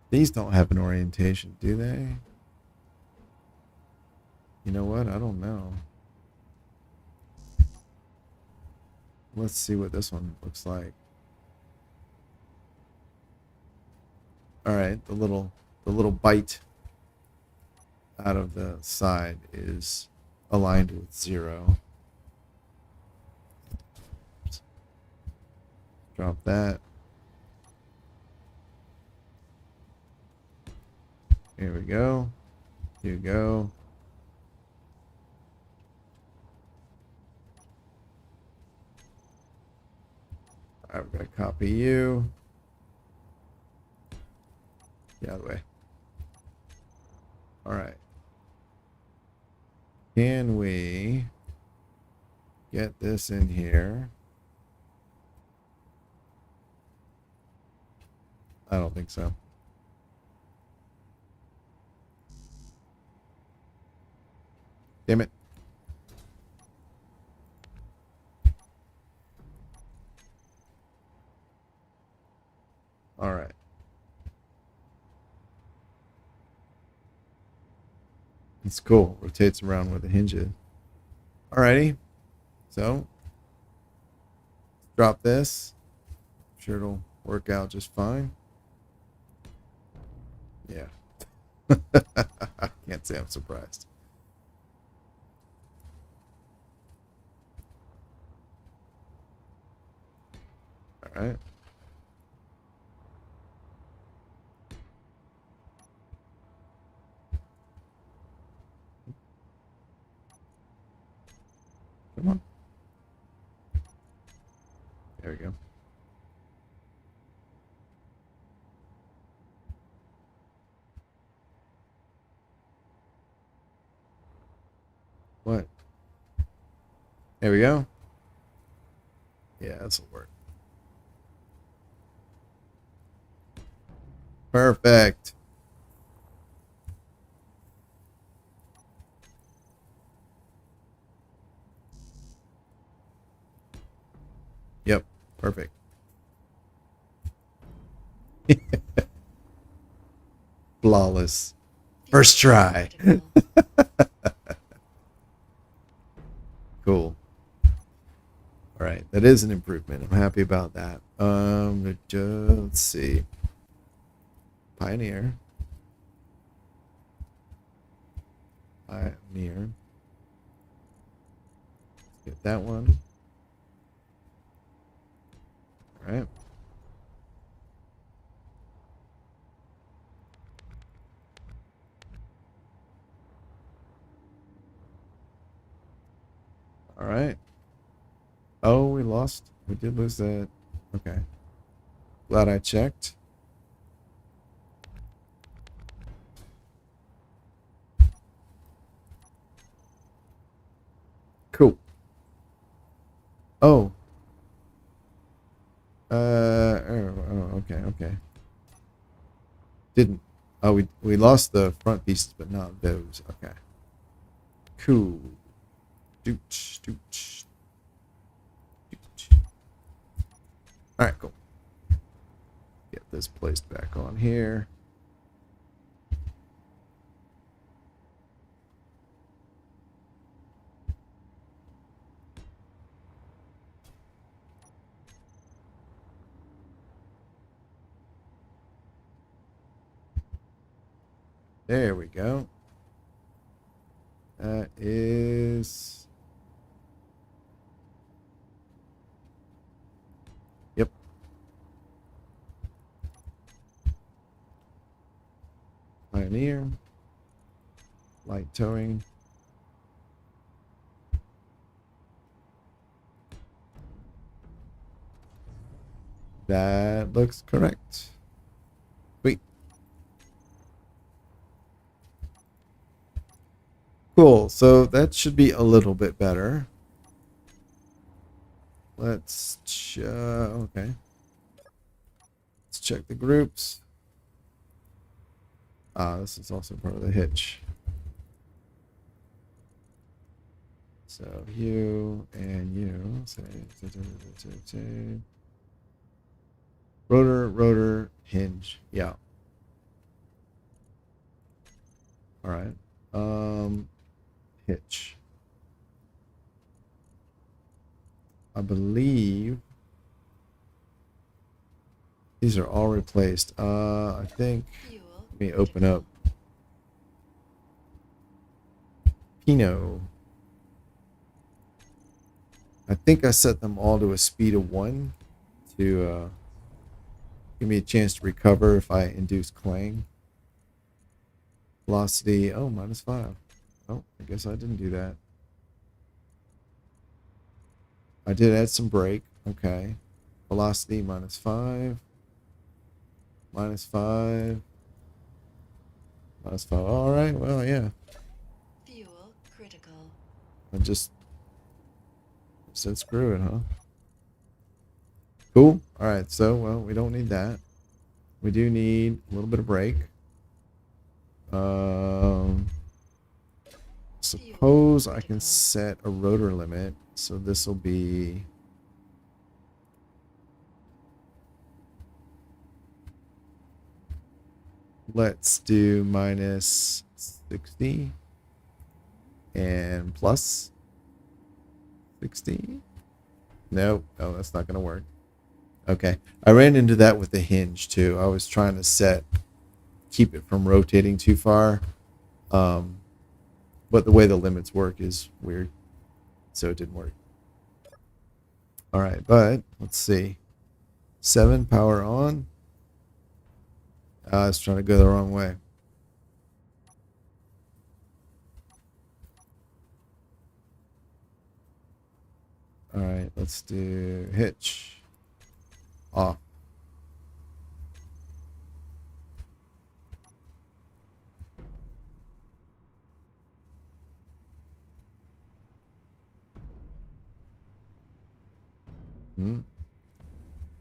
these don't have an orientation, do they? You know what? I don't know. Let's see what this one looks like. All right, the little bite out of the side is aligned with 0. Drop that. Here we go. Here you go. All right, we're gonna copy you. Get out of the way. All right. Can we get this in here? I don't think so. Damn it. All right. It's cool. Rotates around where the hinge is. Alrighty. So, drop this. I'm sure it'll work out just fine. Yeah. I can't say I'm surprised. All right. Come on. There we go. What? There we go. Yeah, this'll work. Perfect. Yep, perfect. Flawless. First try. Critical. Cool. All right, that is an improvement. I'm happy about that. Let's see. Pioneer. Pioneer. Let's get that one. All right. All right. Oh, we lost. We did lose that. Okay. Glad I checked. Cool. Oh. Okay. Didn't. Oh, we lost the front pieces, but not those. Okay. Cool. Dooch. All right, cool. Get this placed back on here. There we go. That is... Yep. Pioneer. Light towing. That looks correct. Sweet. Cool. So that should be a little bit better. Let's okay. Let's check the groups. This is also part of the hitch. So you and you say rotor, hinge. Yeah. All right. Hitch. I believe these are all replaced. I think Fuel. let me open up Pinot. I think I set them all to a speed of 1 to give me a chance to recover if I induce clang. Velocity, oh, -5. Oh, I guess I didn't do that. I did add some brake. Okay. Velocity -5. -5. -5. All right. Well, yeah. Fuel critical. I just said screw it, huh? Cool. All right. So, well, we don't need that. We do need a little bit of brake. Suppose I can set a rotor limit. So this will be... Let's do -60 and plus 60. No, that's not going to work. Okay. I ran into that with the hinge too. I was trying to keep it from rotating too far. But the way the limits work is weird. So it didn't work. All right, but let's see. 7 power on. I was trying to go the wrong way. All right, let's do hitch. Off.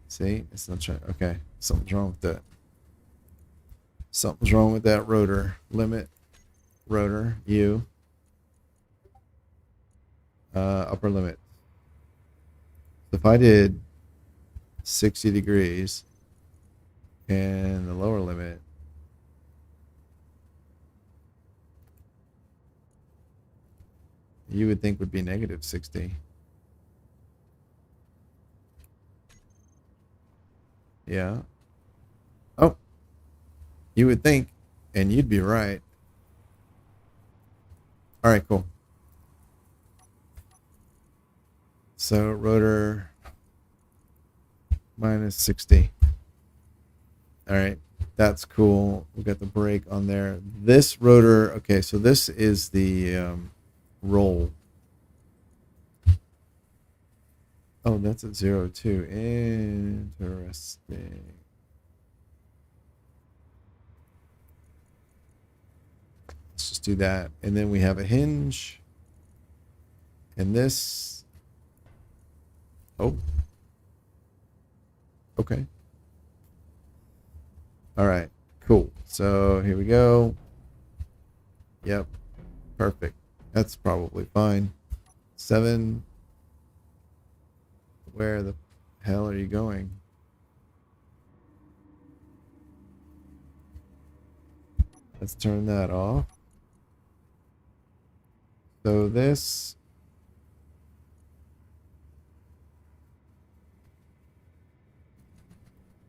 See, it's not trying. Okay, something's wrong with that. Something's wrong with that rotor. Limit rotor U. Upper limit. So if I did 60 degrees and the lower limit, you would think would be negative 60. Yeah. Oh, you would think, and you'd be right. All right, cool. So rotor minus 60. All right, that's cool. We got the brake on there. This rotor, okay, so this is the roll. Oh, that's at 0 too. Interesting. Let's just do that. And then we have a hinge. And this. Oh. Okay. All right. Cool. So here we go. Yep. Perfect. That's probably fine. 7. Where the hell are you going? Let's turn that off. So this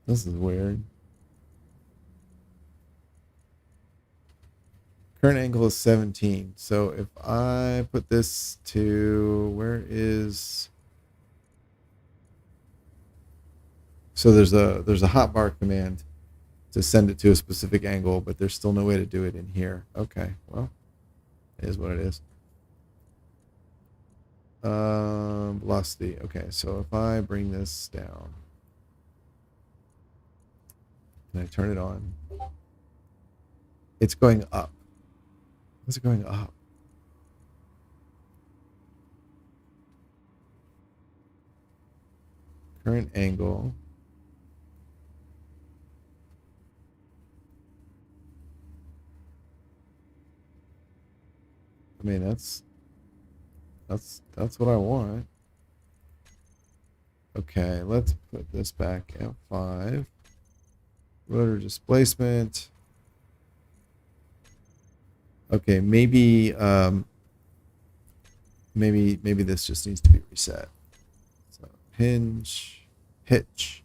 is weird. Current angle is 17. So if I put this to, where is, so there's a hotbar command to send it to a specific angle, but there's still no way to do it in here. Okay, well, it is what it is. Velocity. Okay, so if I bring this down, and I turn it on, it's going up. What's it going up? Current angle. I mean, that's what I want. Okay, let's put this back at 5. Rotor displacement. Okay, maybe maybe this just needs to be reset. So hinge, hitch.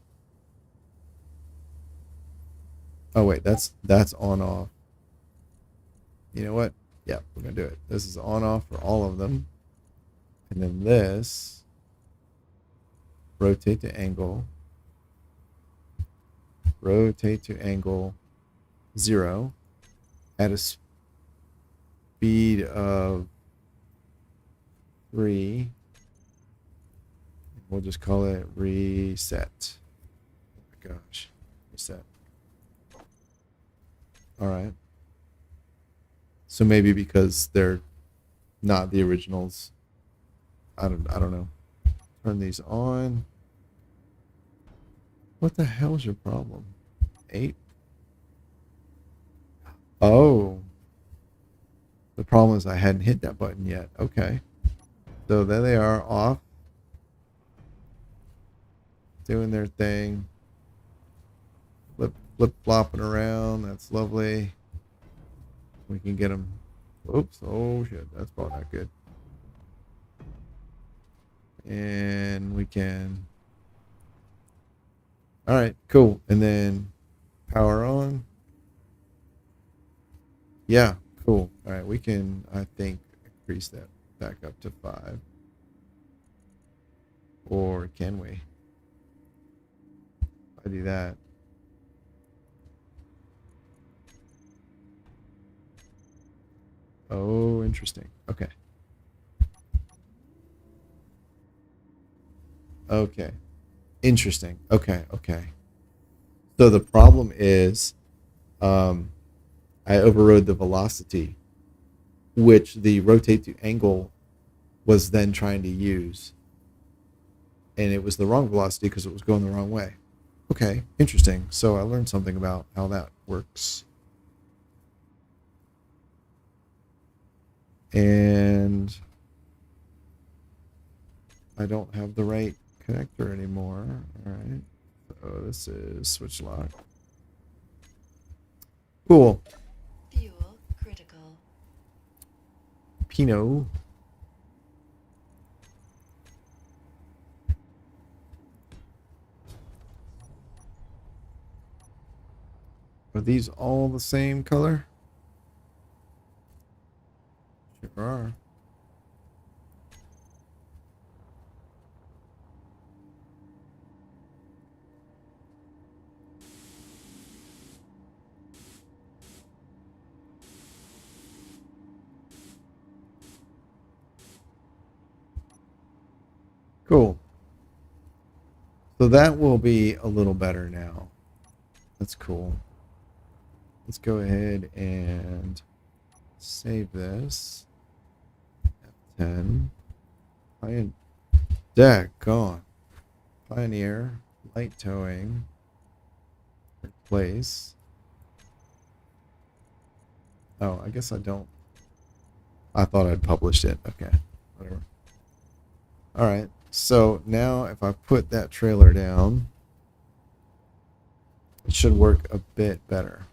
Oh wait, that's on off. You know what? Yeah, we're gonna do it. This is on off for all of them. And then this, rotate to angle. Rotate to angle 0 at a speed of 3. We'll just call it reset. Oh my gosh, reset. All right. So maybe because they're not the originals. I don't know. Turn these on. What the hell is your problem? 8? Oh. The problem is I hadn't hit that button yet. Okay. So there they are, off. Doing their thing. Flip flopping around. That's lovely. We can get them. Oops. Oh shit. That's probably not good. And we can. All right, cool. And then power on. Yeah, cool. All right, we can, I think, increase that back up to 5. Or can we? I do that. Oh, interesting. Okay. Okay. Interesting. Okay. So the problem is I overrode the velocity, which the rotate to angle was then trying to use. and it was the wrong velocity because it was going the wrong way. Okay, interesting. So I learned something about how that works. And I don't have the right connector anymore. All right. So this is switch lock. Cool. Fuel critical. Pinot. Are these all the same color? Sure are. Cool. So that will be a little better now. That's cool. Let's go ahead and save this. F10. Daggone. Pioneer. Light towing. Replace. Oh, I guess I don't. I thought I'd published it. Okay. Whatever. Alright. So now if I put that trailer down, it should work a bit better.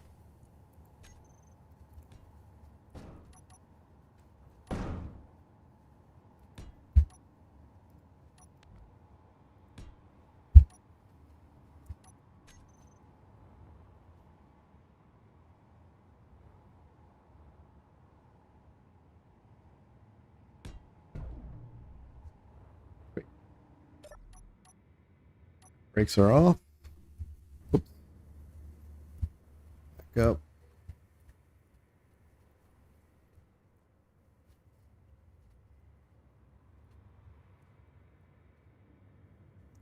Brakes are off. Oops. Back up.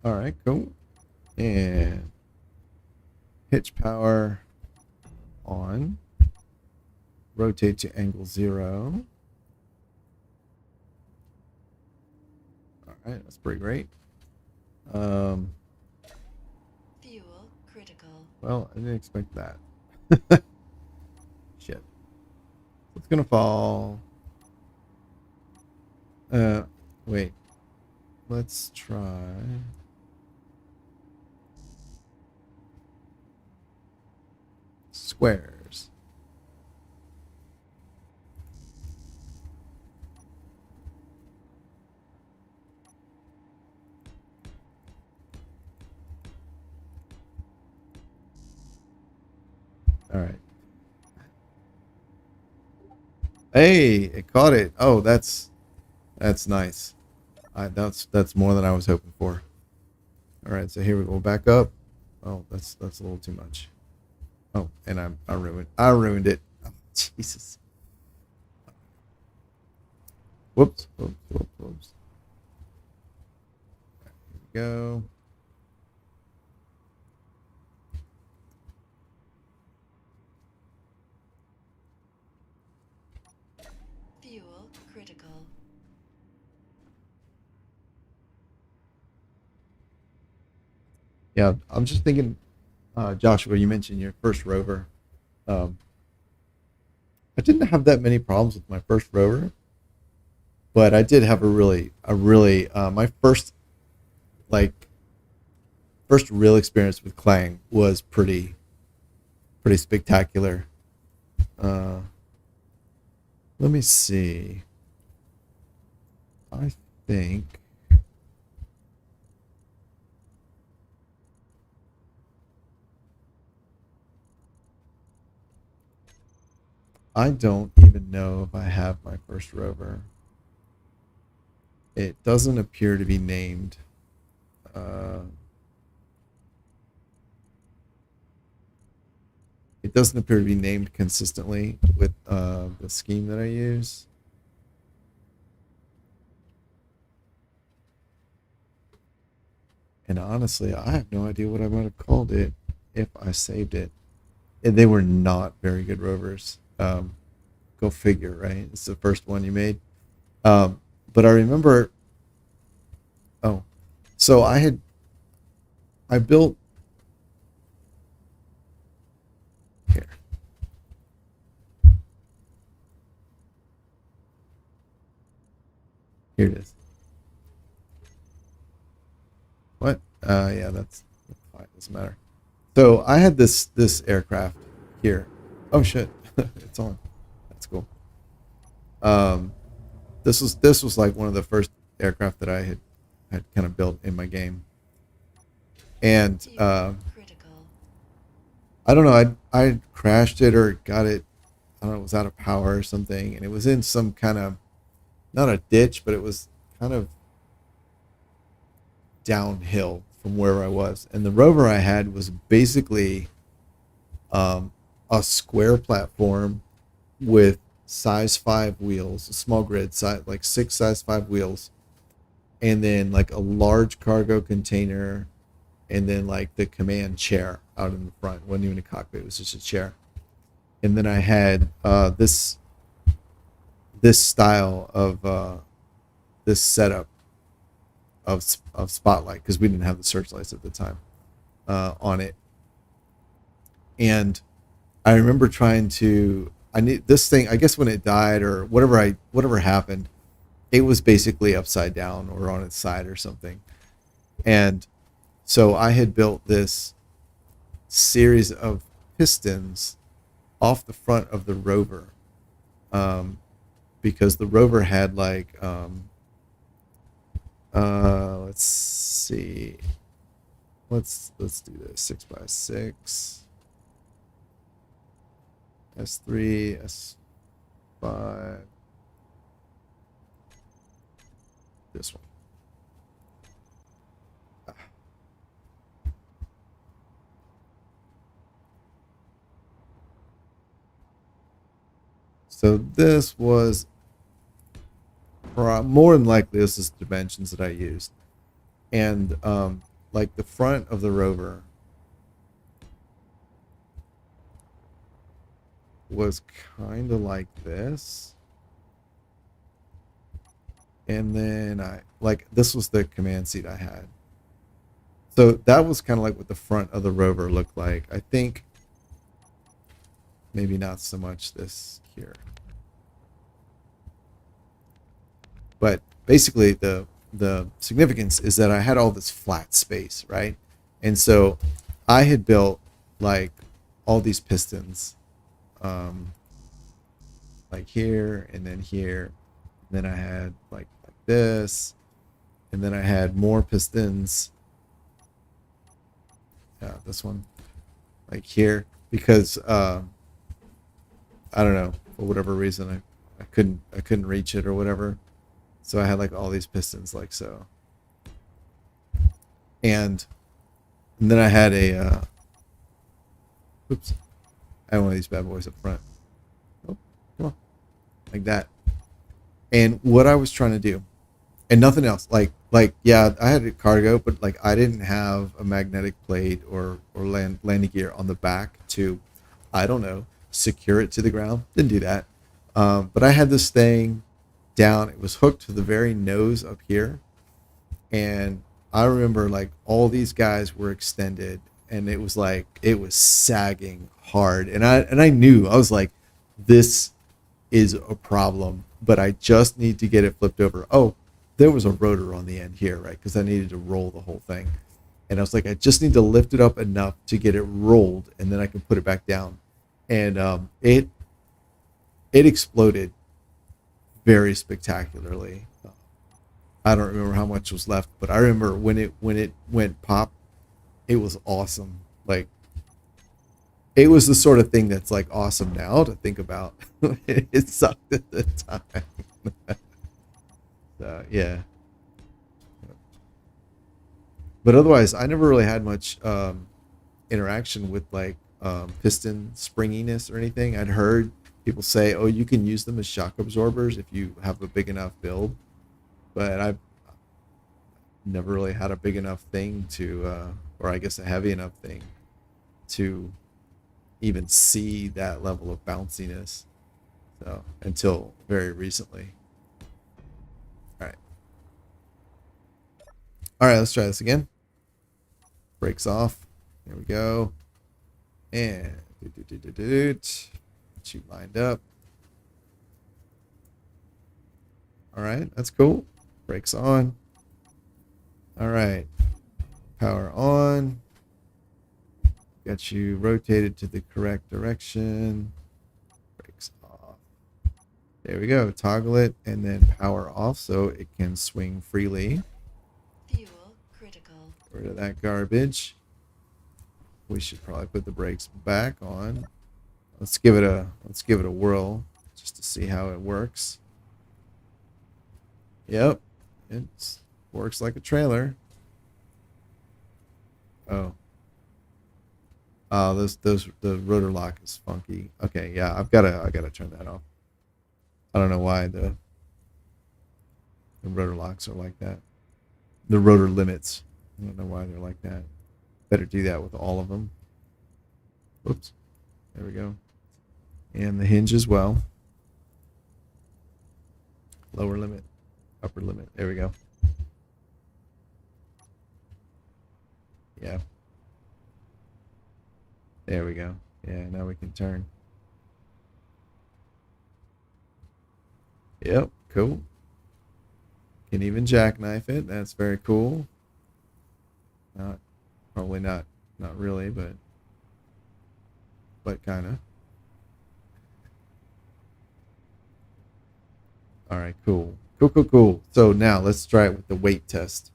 All right, cool. And hitch power on. Rotate to angle 0. All right, that's pretty great. Fuel critical. Well, I didn't expect that. Shit. It's gonna fall. Wait. Let's try. Squares. All right. Hey, it caught it. Oh, that's nice. That's more than I was hoping for. All right, so here we go. Back up. Oh, that's a little too much. Oh, and I ruined it. Oh, Jesus. Whoops. There we go. Fuel critical. Yeah, I'm just thinking, Joshua, you mentioned your first rover. I didn't have that many problems with my first rover, but I did have a really, my first real experience with Clang was pretty spectacular. Let me see. I think. I don't even know if I have my first rover. It doesn't appear to be named. It doesn't appear to be named consistently with the scheme that I use. And honestly, I have no idea what I might have called it if I saved it. And they were not very good rovers. Go figure, right? It's the first one you made. But I remember. Oh, So I built here. Here it is. What? Yeah, that's fine. Doesn't matter. So I had this aircraft here. Oh shit, it's on. That's cool. This was like one of the first aircraft that I had kind of built in my game, and Fuel critical. I don't know. I crashed it or got it. I don't know. It was out of power or something, and it was in some kind of, not a ditch, but it was kind of downhill from where I was. And the rover I had was basically a square platform with size 5 wheels, a small grid size, like 6 size 5 wheels, and then like a large cargo container, and then like the command chair out in the front. It wasn't even a cockpit, it was just a chair. And then I had this style of this setup of spotlight, because we didn't have the searchlights at the time on it. And I remember trying to, I need this thing, I guess when it died or whatever happened, it was basically upside down or on its side or something. And so I had built this series of pistons off the front of the rover, because the rover had like let's see, let's do this 6x6, S3, S5, this one. So this was more than likely this is the dimensions that I used, and like the front of the rover was kind of like this, and then this was the command seat I had. So that was kind of like what the front of the rover looked like. I think maybe not so much this here, but basically the significance is that I had all this flat space, right? And so I had built like all these pistons, like here and then here, and then I had like this, and then I had more pistons, this one, like here, because I don't know, for whatever reason I couldn't reach it or whatever. So I had like all these pistons like so. And then I had a oops. I had one of these bad boys up front. Oh, come on. Like that. And what I was trying to do, and nothing else, like yeah, I had a cargo, but like I didn't have a magnetic plate or landing gear on the back to, I don't know, secure it to the ground. Didn't do that. But I had this thing down. It was hooked to the very nose up here, and I remember like all these guys were extended, and it was like it was sagging hard, and I knew, I was like, this is a problem, but I just need to get it flipped over. Oh, there was a rotor on the end here, right? Because I needed to roll the whole thing, and I was like, I just need to lift it up enough to get it rolled, and then I can put it back down. And it exploded very spectacularly. I don't remember how much was left, but I remember when it went pop, it was awesome. Like, it was the sort of thing that's like awesome now to think about. It sucked at the time. So yeah, but otherwise I never really had much interaction with like piston springiness or anything. I'd heard people say, oh, you can use them as shock absorbers if you have a big enough build, but I've never really had a big enough thing to or I guess a heavy enough thing to even see that level of bounciness, so until very recently. All right, All right, let's try this again. Brakes off. Here we go. And get you lined up. All right, that's cool. Brakes on. All right, power on. Got you rotated to the correct direction. Brakes off. There we go. Toggle it and then power off so it can swing freely. Fuel critical. Get rid of that garbage. We should probably put the brakes back on. Let's give it a whirl just to see how it works. Yep, it works like a trailer. Oh, the rotor lock is funky. Okay, yeah, I gotta turn that off. I don't know why the rotor locks are like that. The rotor limits. I don't know why they're like that. Better do that with all of them. Oops. There we go. And the hinge as well. Lower limit, upper limit. There we go. Yeah. There we go. Yeah, now we can turn. Yep, cool. Can even jackknife it. That's very cool. Probably not really, but kind of. All right, cool. Cool. So now let's try it with the weight test.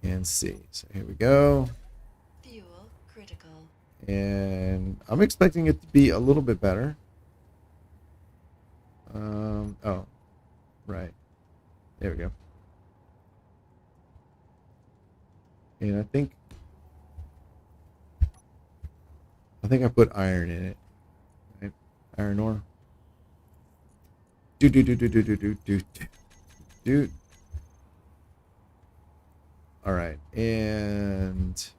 And see. So here we go. Fuel critical. And I'm expecting it to be a little bit better. Oh, right. There we go. And I think I put iron in it. Right? Iron ore. Do. All right, and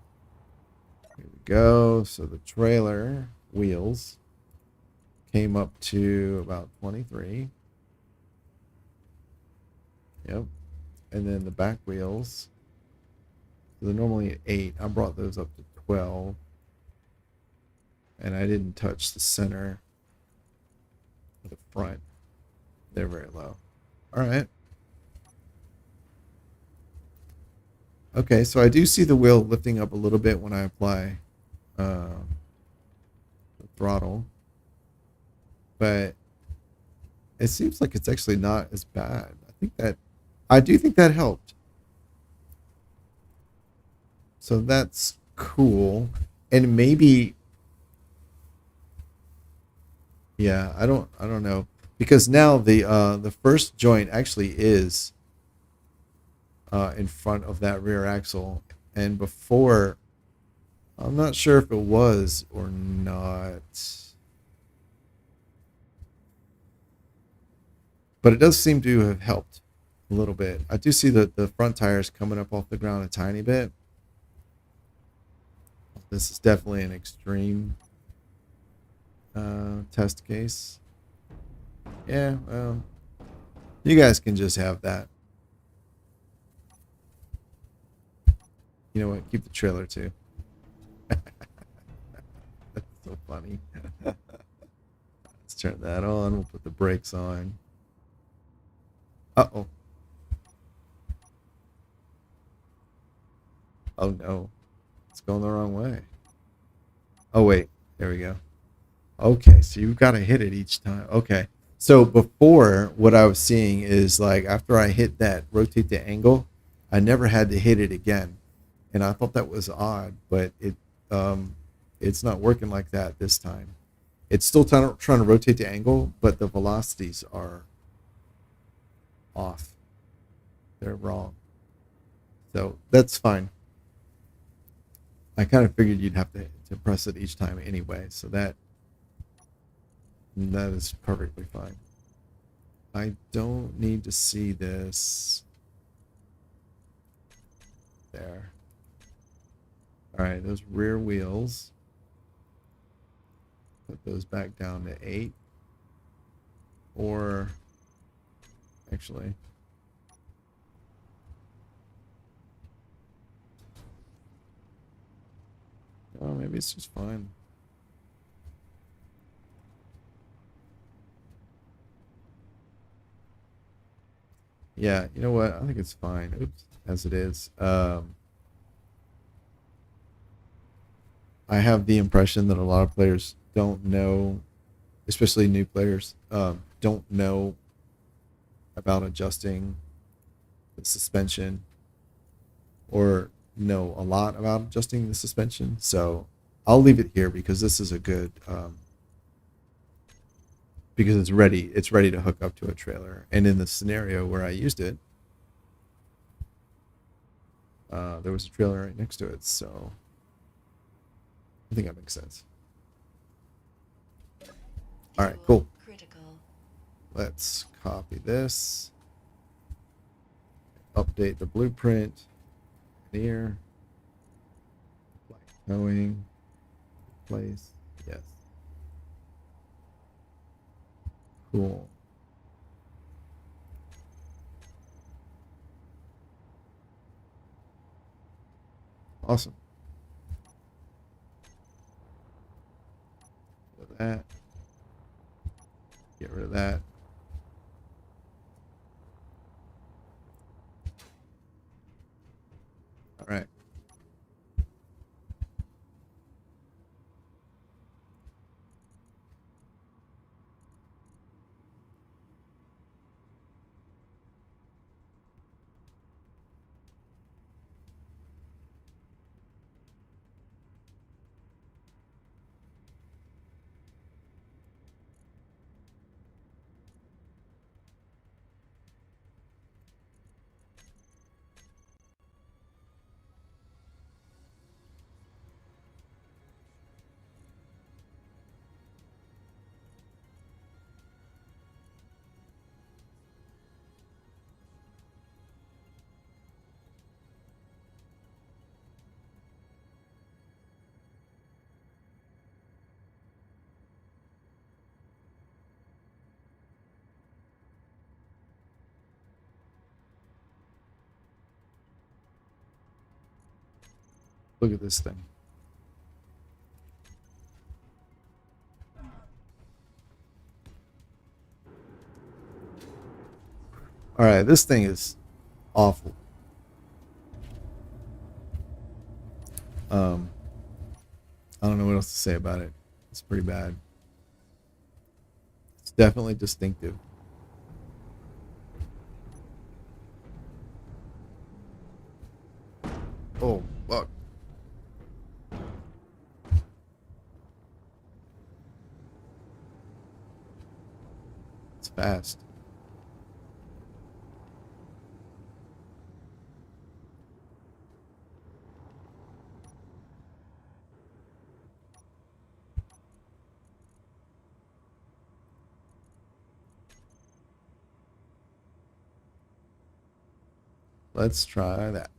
here we go. So the trailer wheels came up to about 23. Yep. And then the back wheels, they're normally at 8. I brought those up to 12. And I didn't touch the center of the front. They're very low. All right. Okay, so I do see the wheel lifting up a little bit when I apply the throttle. But it seems like it's actually not as bad. I do think that helped. So that's cool. And maybe, yeah, I don't know, because now the first joint actually is in front of that rear axle, and before, I'm not sure if it was or not, but it does seem to have helped a little bit. I do see the front tires coming up off the ground a tiny bit. This is definitely an extreme test case. Yeah, well, you guys can just have that. You know what? Keep the trailer too. That's so funny. Let's turn that on. We'll put the brakes on. Uh-oh. Oh no. It's going the wrong way. Oh wait. There we go. Okay, so you've got to hit it each time. Okay. So before, what I was seeing is, like, after I hit that rotate the angle, I never had to hit it again. And I thought that was odd, but it's not working like that this time. It's still trying to rotate the angle, but the velocities are off. They're wrong. So that's fine. I kind of figured you'd have to press it each time anyway, so that is perfectly fine. I don't need to see this. There. All right, those rear wheels. Put those back down to 8. Or, actually, maybe it's just fine. Yeah, you know what? I think it's fine. Oops, as it is. I have the impression that a lot of players don't know, especially new players, don't know about adjusting the suspension or know a lot about adjusting the suspension. So I'll leave it here because this is a good, because it's ready to hook up to a trailer. And in the scenario where I used it, there was a trailer right next to it. So I think that makes sense. All right, cool. Critical. Let's copy this. Update the blueprint. Here. Going. Place. Yes. Cool. Awesome. Get rid of that. Get rid of that. All right. Look at this thing. All right, this thing is awful. I don't know what else to say about it. It's pretty bad. It's definitely distinctive. Oh, fuck. It's fast. Let's try that.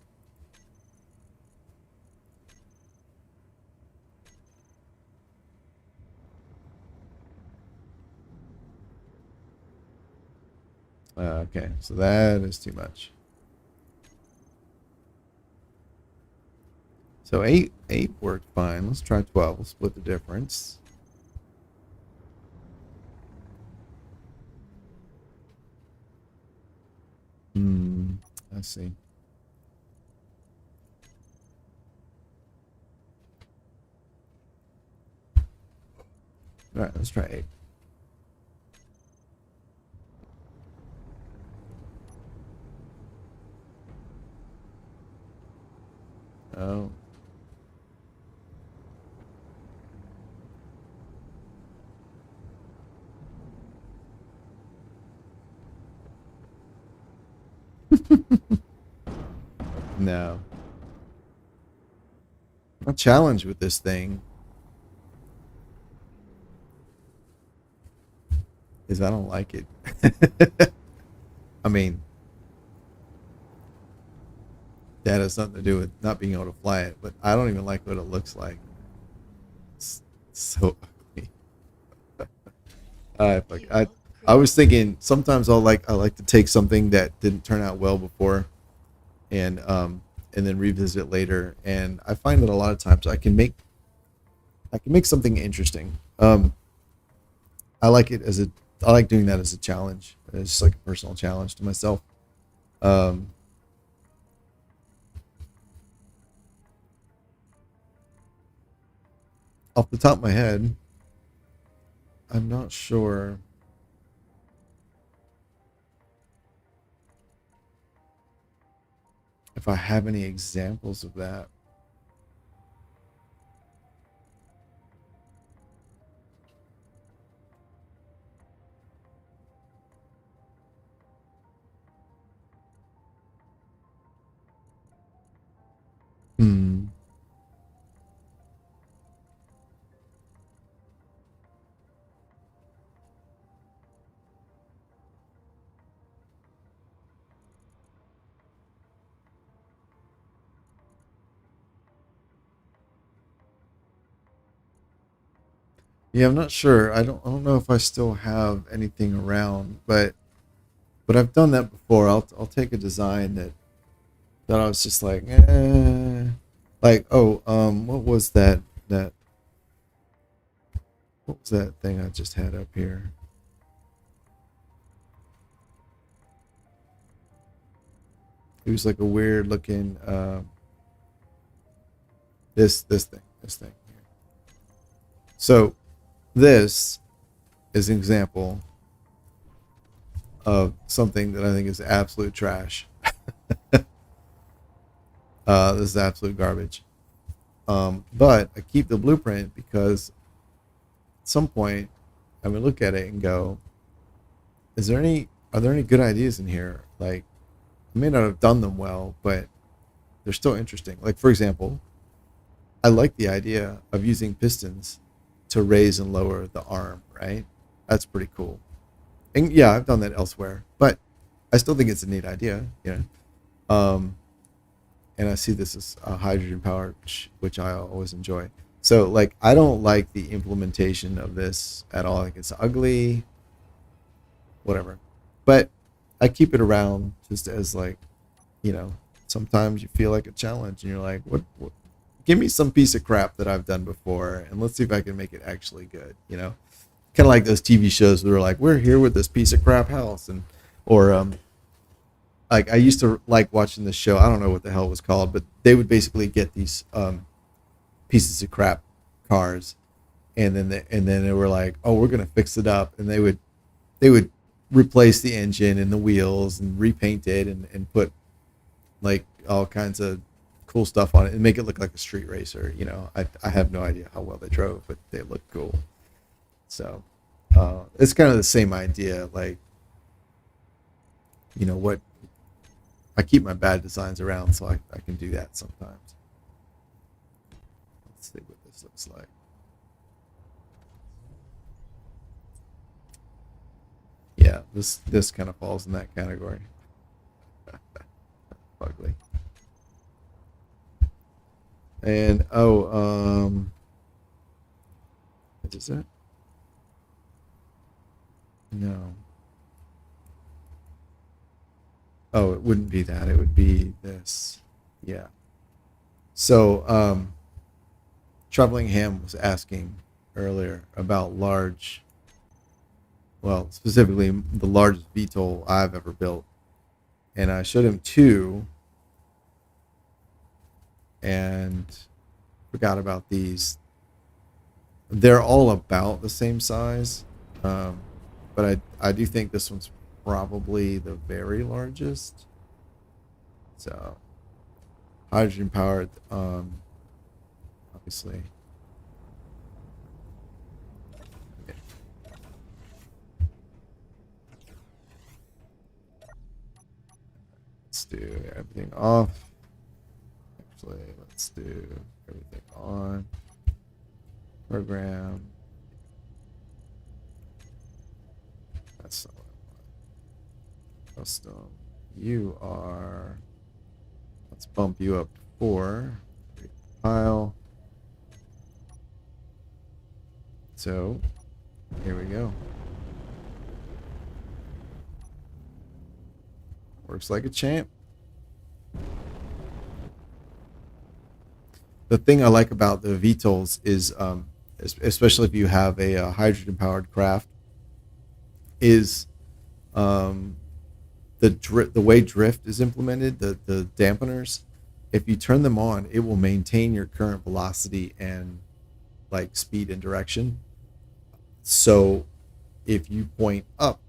Okay, so that is too much. So 8 worked fine. Let's try 12. We'll split the difference. I see. All right, let's try 8. Oh. No. My challenge with this thing is I don't like it. I mean, that has nothing to do with not being able to fly it, but I don't even like what it looks like. It's so ugly. I was thinking sometimes I like to take something that didn't turn out well before and then revisit it later, and I find that a lot of times I can make I can make something interesting. I like it as I like doing that as a challenge. It's just like a personal challenge to myself. Um, Off the top of my head, I'm not sure if I have any examples of that. Hmm. Yeah, I'm not sure. I don't know if I still have anything around, but I've done that before. I'll take a design that I was just like, like, oh, that what was that thing I just had up here? It was like a weird looking this thing here. So this is an example of something that I think is absolute trash. This is absolute garbage. But I keep the blueprint because at some point I would look at it and go, are there any good ideas in here? Like, I may not have done them well, but they're still interesting. Like, for example, I like the idea of using pistons to raise and lower the arm, right? That's pretty cool. And yeah, I've done that elsewhere, but I still think it's a neat idea, you know. And I see this as a hydrogen powered, which I always enjoy. So, like, I don't like the implementation of this at all. Like, it's ugly, whatever. But I keep it around just as, like, you know, sometimes you feel like a challenge and you're like, what give me some piece of crap that I've done before and let's see if I can make it actually good, you know? Kind of like those TV shows where they're like, we're here with this piece of crap house, and or like I used to like watching this show. I don't know what the hell it was called, but they would basically get these pieces of crap cars, and then they were like, oh, we're gonna fix it up, and they would replace the engine and the wheels and repaint it and put like all kinds of cool stuff on it and make it look like a street racer. You know, I have no idea how well they drove, but they look cool. So it's kind of the same idea. Like, you know what? I keep my bad designs around so I can do that sometimes. Let's see what this looks like. Yeah, this kind of falls in that category. Ugly. And what is that? No. Oh, it wouldn't be that. It would be this. Yeah. So, Traveling Ham was asking earlier about large, well, specifically the largest VTOL I've ever built. And I showed him two and forgot about these. They're all about the same size. But I do think this one's probably the very largest. So hydrogen powered, obviously. Let's do everything off. Actually, let's do everything on. Program. That's not what I want. Custom. You are. Let's bump you up to 4. Create file. So, here we go. Works like a champ. The thing I like about the VTOLs is especially if you have a hydrogen powered craft, is the way drift is implemented, the dampeners. If you turn them on, it will maintain your current velocity and like speed and direction. So if you point up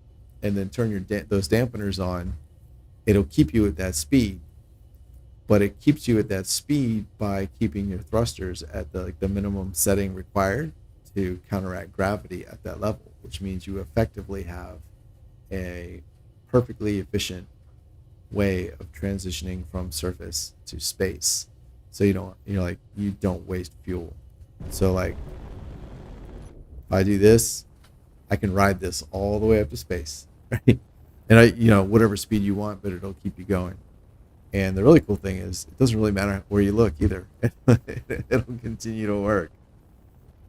and then turn those dampeners on, it'll keep you at that speed. But it keeps you at that speed by keeping your thrusters at the minimum setting required to counteract gravity at that level, which means you effectively have a perfectly efficient way of transitioning from surface to space. So you don't waste fuel. So like if I do this, I can ride this all the way up to space, right? And whatever speed you want, but it'll keep you going. And the really cool thing is it doesn't really matter where you look either. It'll continue to work,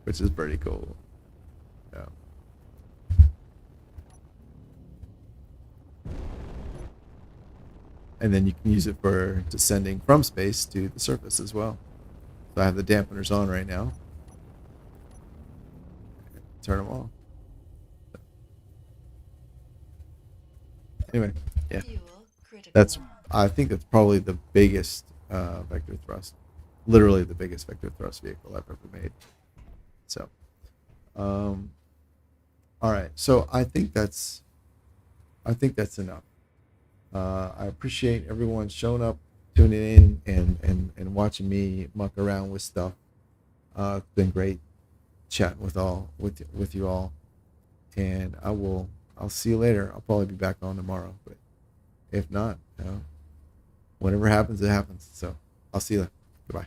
which is pretty cool. Yeah. And then you can use it for descending from space to the surface as well. So I have the dampeners on right now. Turn them off. Anyway, yeah. Fuel critical. I think that's probably the biggest vector thrust, literally the biggest vector thrust vehicle I've ever made. So, all right. So I think that's enough. I appreciate everyone showing up, tuning in, and watching me muck around with stuff. It's been great chatting with you all, and I'll see you later. I'll probably be back on tomorrow, but if not, whatever happens, it happens. So I'll see you later. Goodbye.